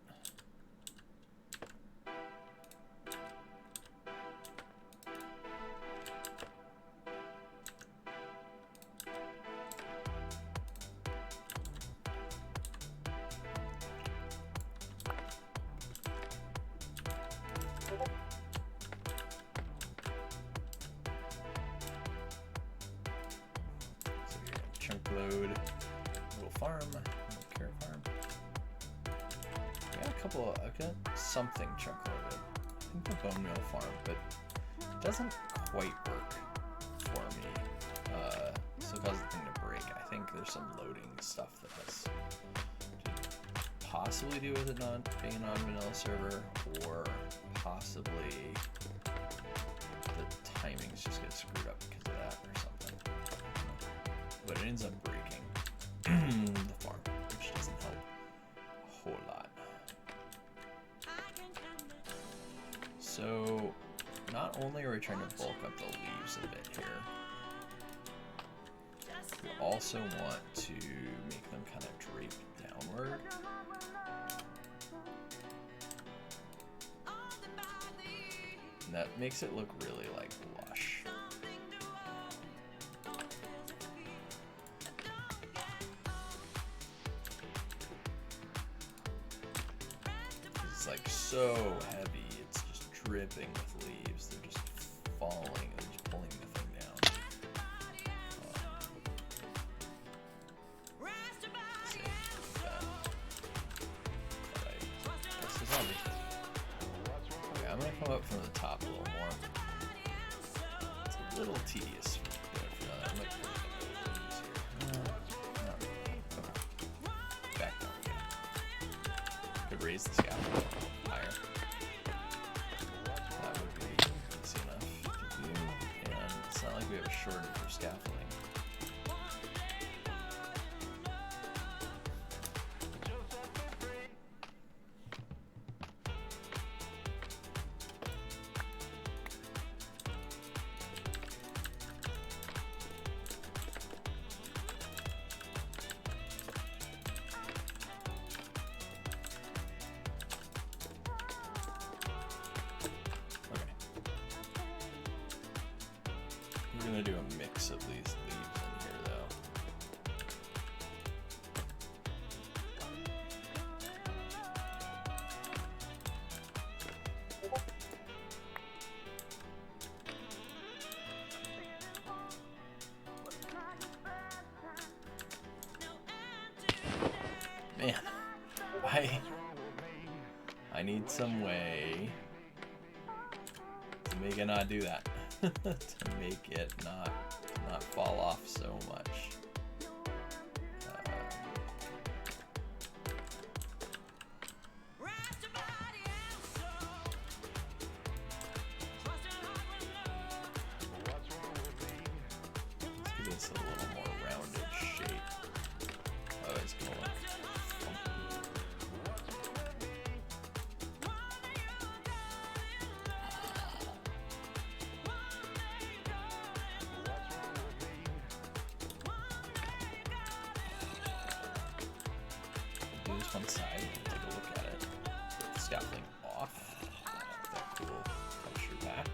Chunk load, little farm, little carrot farm. I got a couple. I got something chunk loaded. I think the bone meal farm, but it doesn't quite work for me. So it causes the thing to break. I think there's some loading stuff that has to possibly do with it not being a non-vanilla server, or possibly the timings just get screwed up because of that or something. But it ends up breaking the farm, which doesn't help a whole lot. So, not only are we trying to bulk up the leaves a bit here, we also want to make them kind of drape downward. And that makes it look really like lush. It's like so heavy, it's just dripping with leaves. They're just falling and just pulling the thing down. See, like that. Alright, this is heavy. Okay, I'm gonna come up from the top a little more. It's a little tedious. I might put it a little easier. Not really. Okay. Back down again. Could raise the scaffold higher. That would be easy enough to do. And it's not like we have a shortage of scaffolding. We're gonna do a mix of these leaves in here, though. Man, I need some way to make it not do that. To make it not fall off so much. Let's give this a little more rounded shape. Oh, it's gonna look funky. Do this one side, take a look at it. Get the scaffolding off. That cool texture back.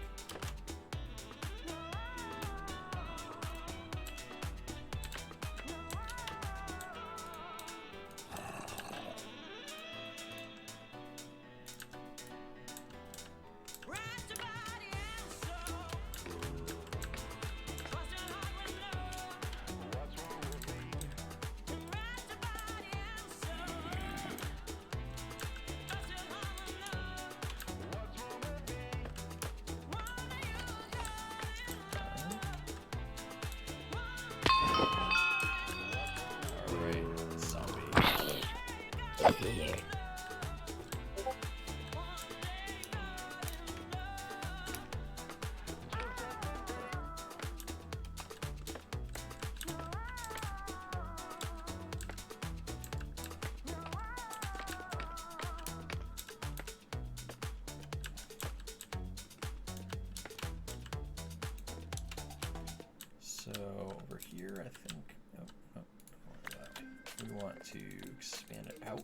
to expand it out.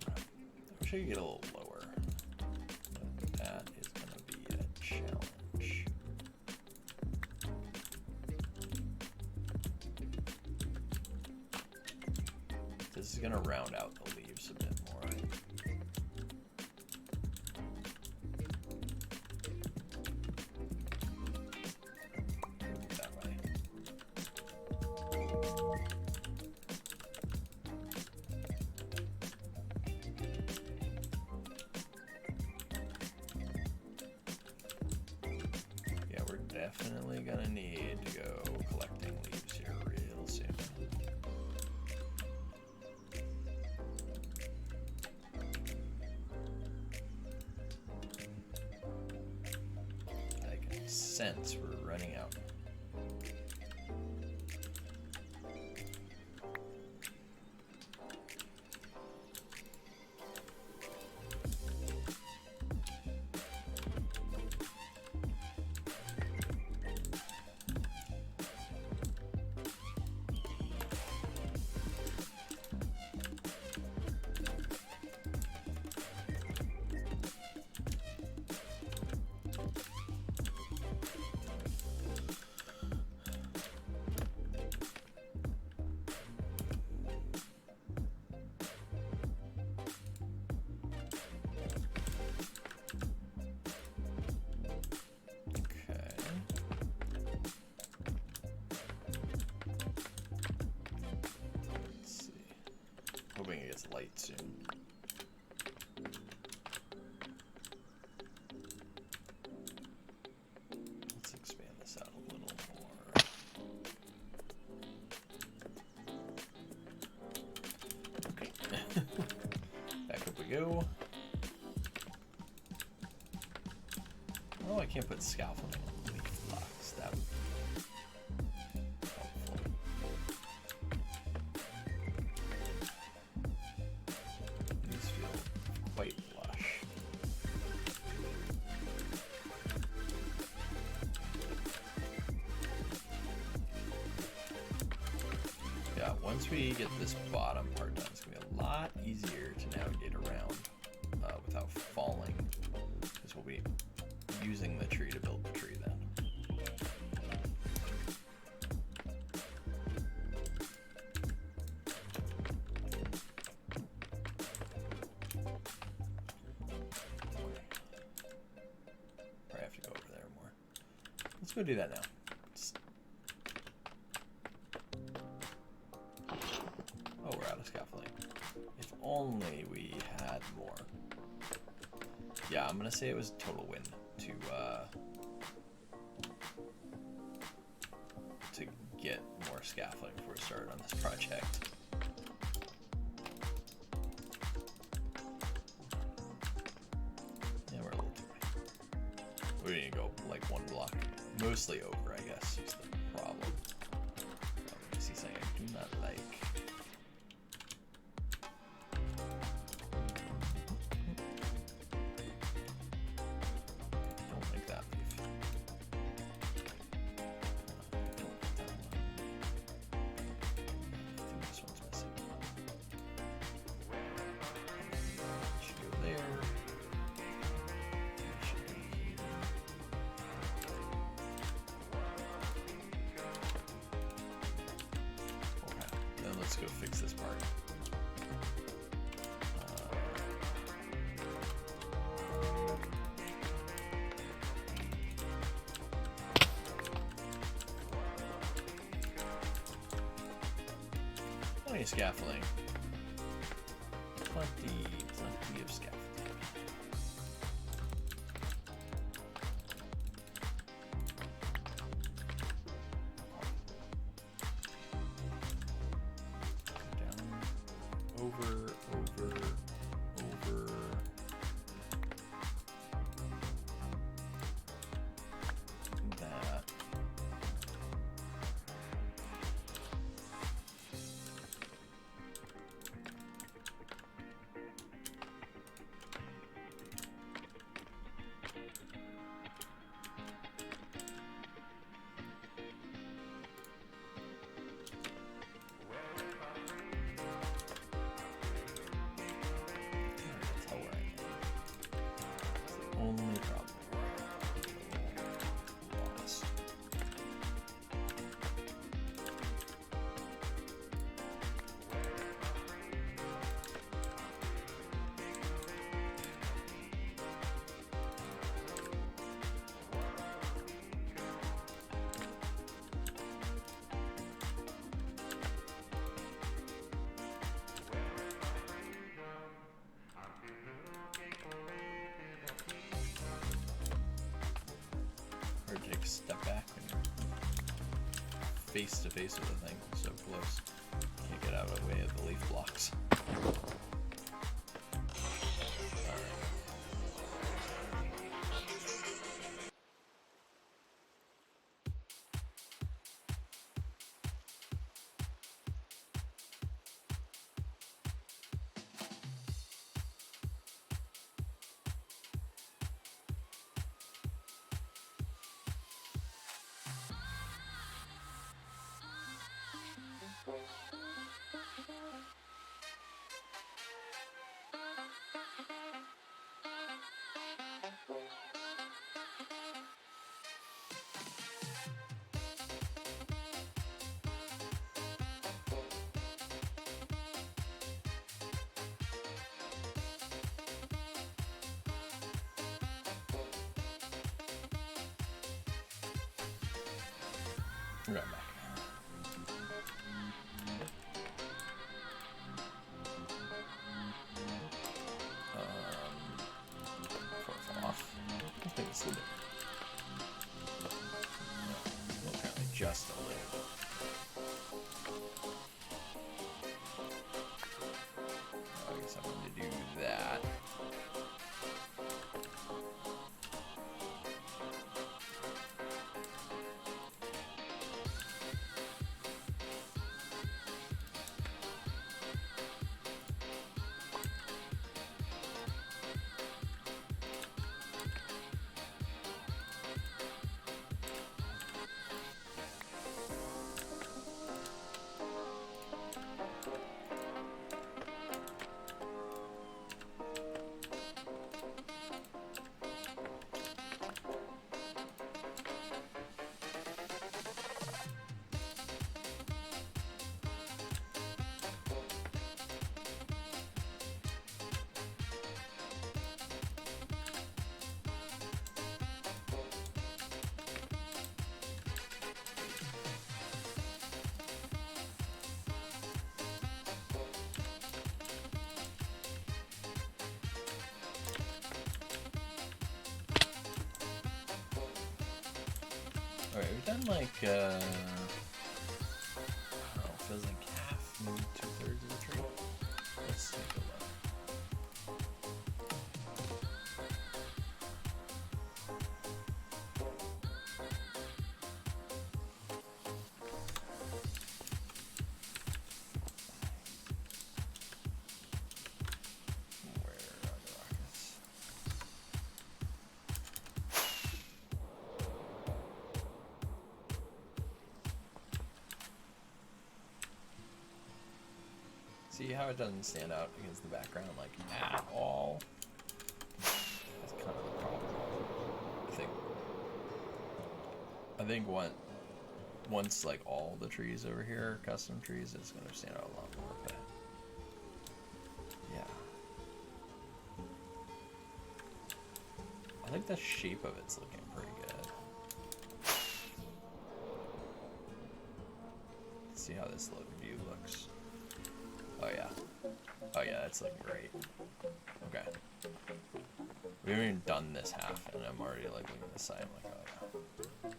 I wish I could get a little lower, but that is going to be a challenge. This is going to round out the leaves a bit more. That way. Yeah, we're definitely gonna need to go collecting leaves here real soon. I can sense we're running out. Hoping it gets light soon. Let's expand this out a little more. Okay. Back up we go. Oh, I can't put scaffolding on leaf blocks. That would be helpful. These feel quite lush. Yeah, once we get this bottom part done, it's going to be a lot easier to navigate around without falling, because we'll be using the tree to build the tree then. Probably have to go over there more. Let's go do that now. Oh, we're out of scaffolding. If only we had more. Yeah, I'm gonna say it was a total win to get more scaffolding before we started on this project. Yeah, we're a little too high. We need to go like one block, mostly over, I guess, is the problem. I see something I do not like. Let's go fix this part. Plenty of scaffolding. Plenty of scaffolding. Over. That. face to face with the thing. So close. Can't get out of the way of the leaf blocks. Right back. Before I fall off, let's make this a little bit. Well, apparently just a little bit. I guess I'm going to do that. Alright, we've done like, I don't know, feels like half, maybe 2/3 of the tree. Let's take a look. Where are the rockets? See how it doesn't stand out against the background, like, at all? That's kind of the problem, I think once, like, all the trees over here are custom trees, it's going to stand out a lot more, but, yeah. I think the shape of it's looking pretty good. Let's see how this view looks. Oh yeah. Oh yeah, that's looking great. Okay. We haven't even done this half, and I'm already like looking at the side. I'm like, oh yeah.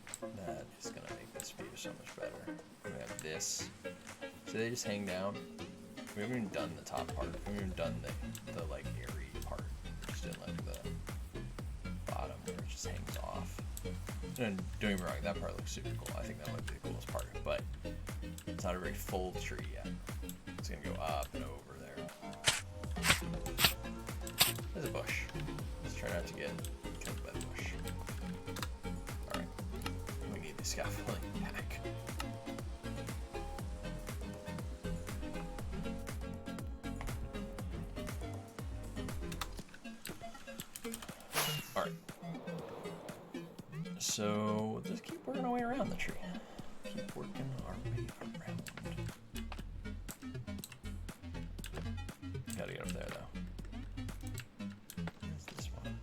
That is gonna make this view so much better. We have this. So they just hang down. We haven't even done the top part. We haven't even done the like airy part. We just did like the bottom where it just hangs off. And don't get me wrong, that part looks super cool. I think that might be the coolest part, but it's not a very full tree yet. It's gonna go up and over there. There's a bush. Let's try not to get killed by the bush. Alright. We need the scaffolding back. Alright. So we'll just keep working our way around the tree. Keep working our way around. Gotta get up there though. Where's this one?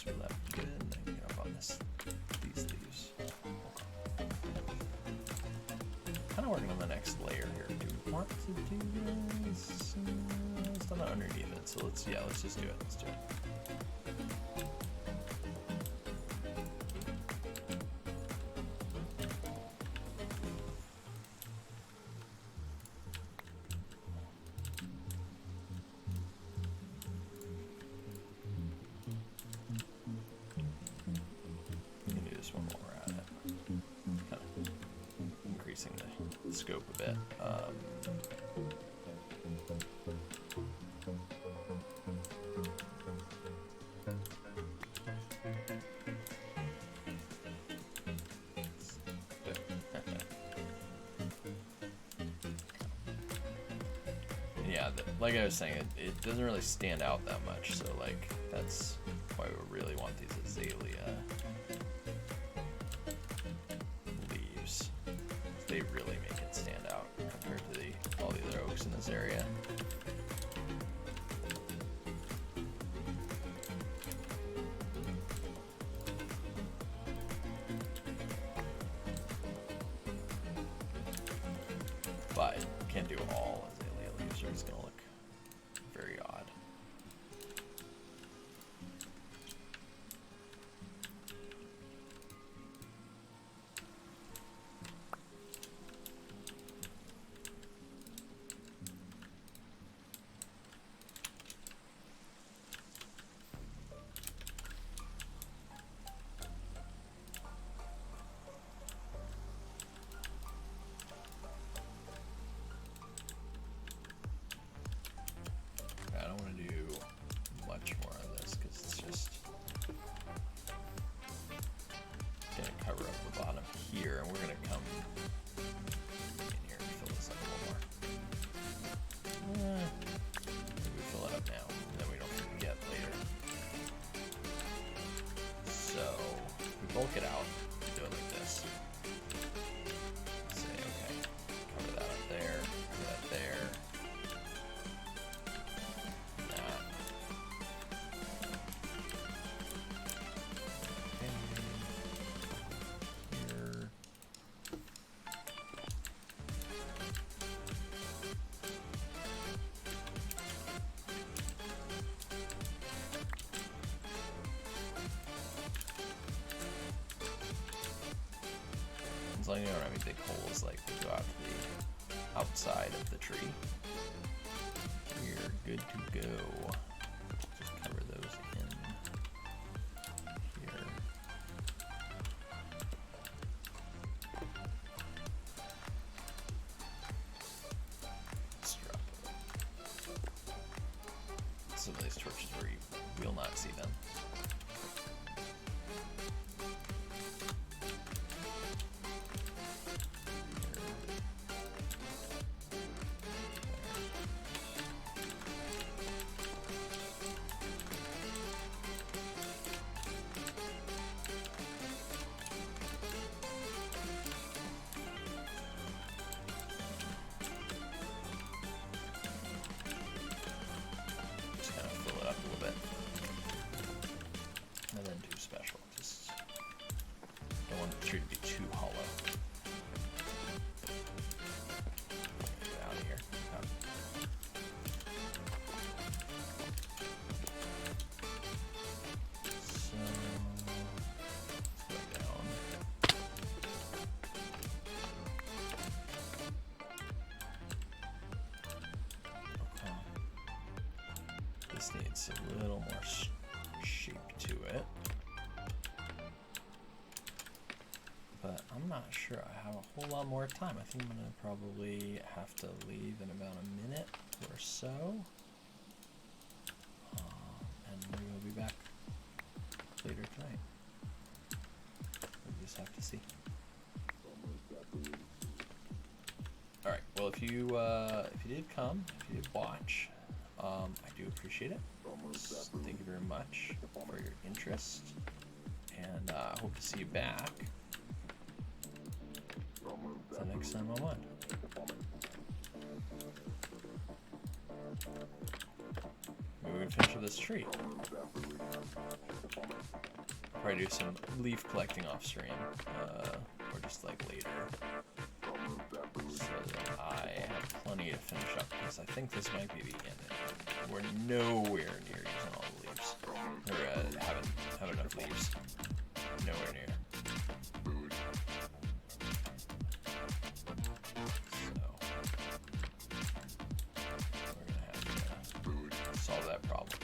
actually left good. And then get up on these leaves. Kind of working on the next layer here. Do we want to do this? It's not underneath it, so let's just do it. Let's do it. We can do this one while we're at it. Kind of increasing the scope a bit. Yeah, like I was saying, it doesn't really stand out that much, so like that's why we really want these azalea leaves. They really make it stand out compared to all the other oaks in this area. But can't do all azalea leaves, or it's gonna look very odd. I don't want to do much more of this because it's just gonna cover up the bottom here, and we're gonna come in here and fill this up a little more. Maybe we fill it up now, and then we don't forget later. So we bulk it out, do it like this. Say, okay, cover that up there, cover that there. Here. As long as you don't have any big holes like that go out to the outside of the tree, we're good to go. Just cover those in here. Let's drop some of these torches where you will not see them. Just kind of fill it up a little bit. And then do special. Just don't want the tree to be too hollow. Get out of here. Come. So let's go down. Okay. This needs a little more shape to it. But I'm not sure I have a whole lot more time. I think I'm gonna probably have to leave in about a minute or so. And maybe we'll be back later tonight. We just have to see. Alright, well if you did come, if you did watch, I do appreciate it. Thank you very much for your interest, and I hope to see you back the next time I'm on. Moving we finish with this tree. Probably do some leaf collecting off stream, or just like later, so that I have plenty to finish up, because I think this might be the end. We're nowhere near using all the leaves, or have enough leaves. Nowhere near. Solve that problem.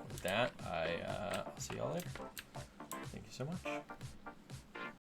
With that, I'll see y'all later. Thank you so much.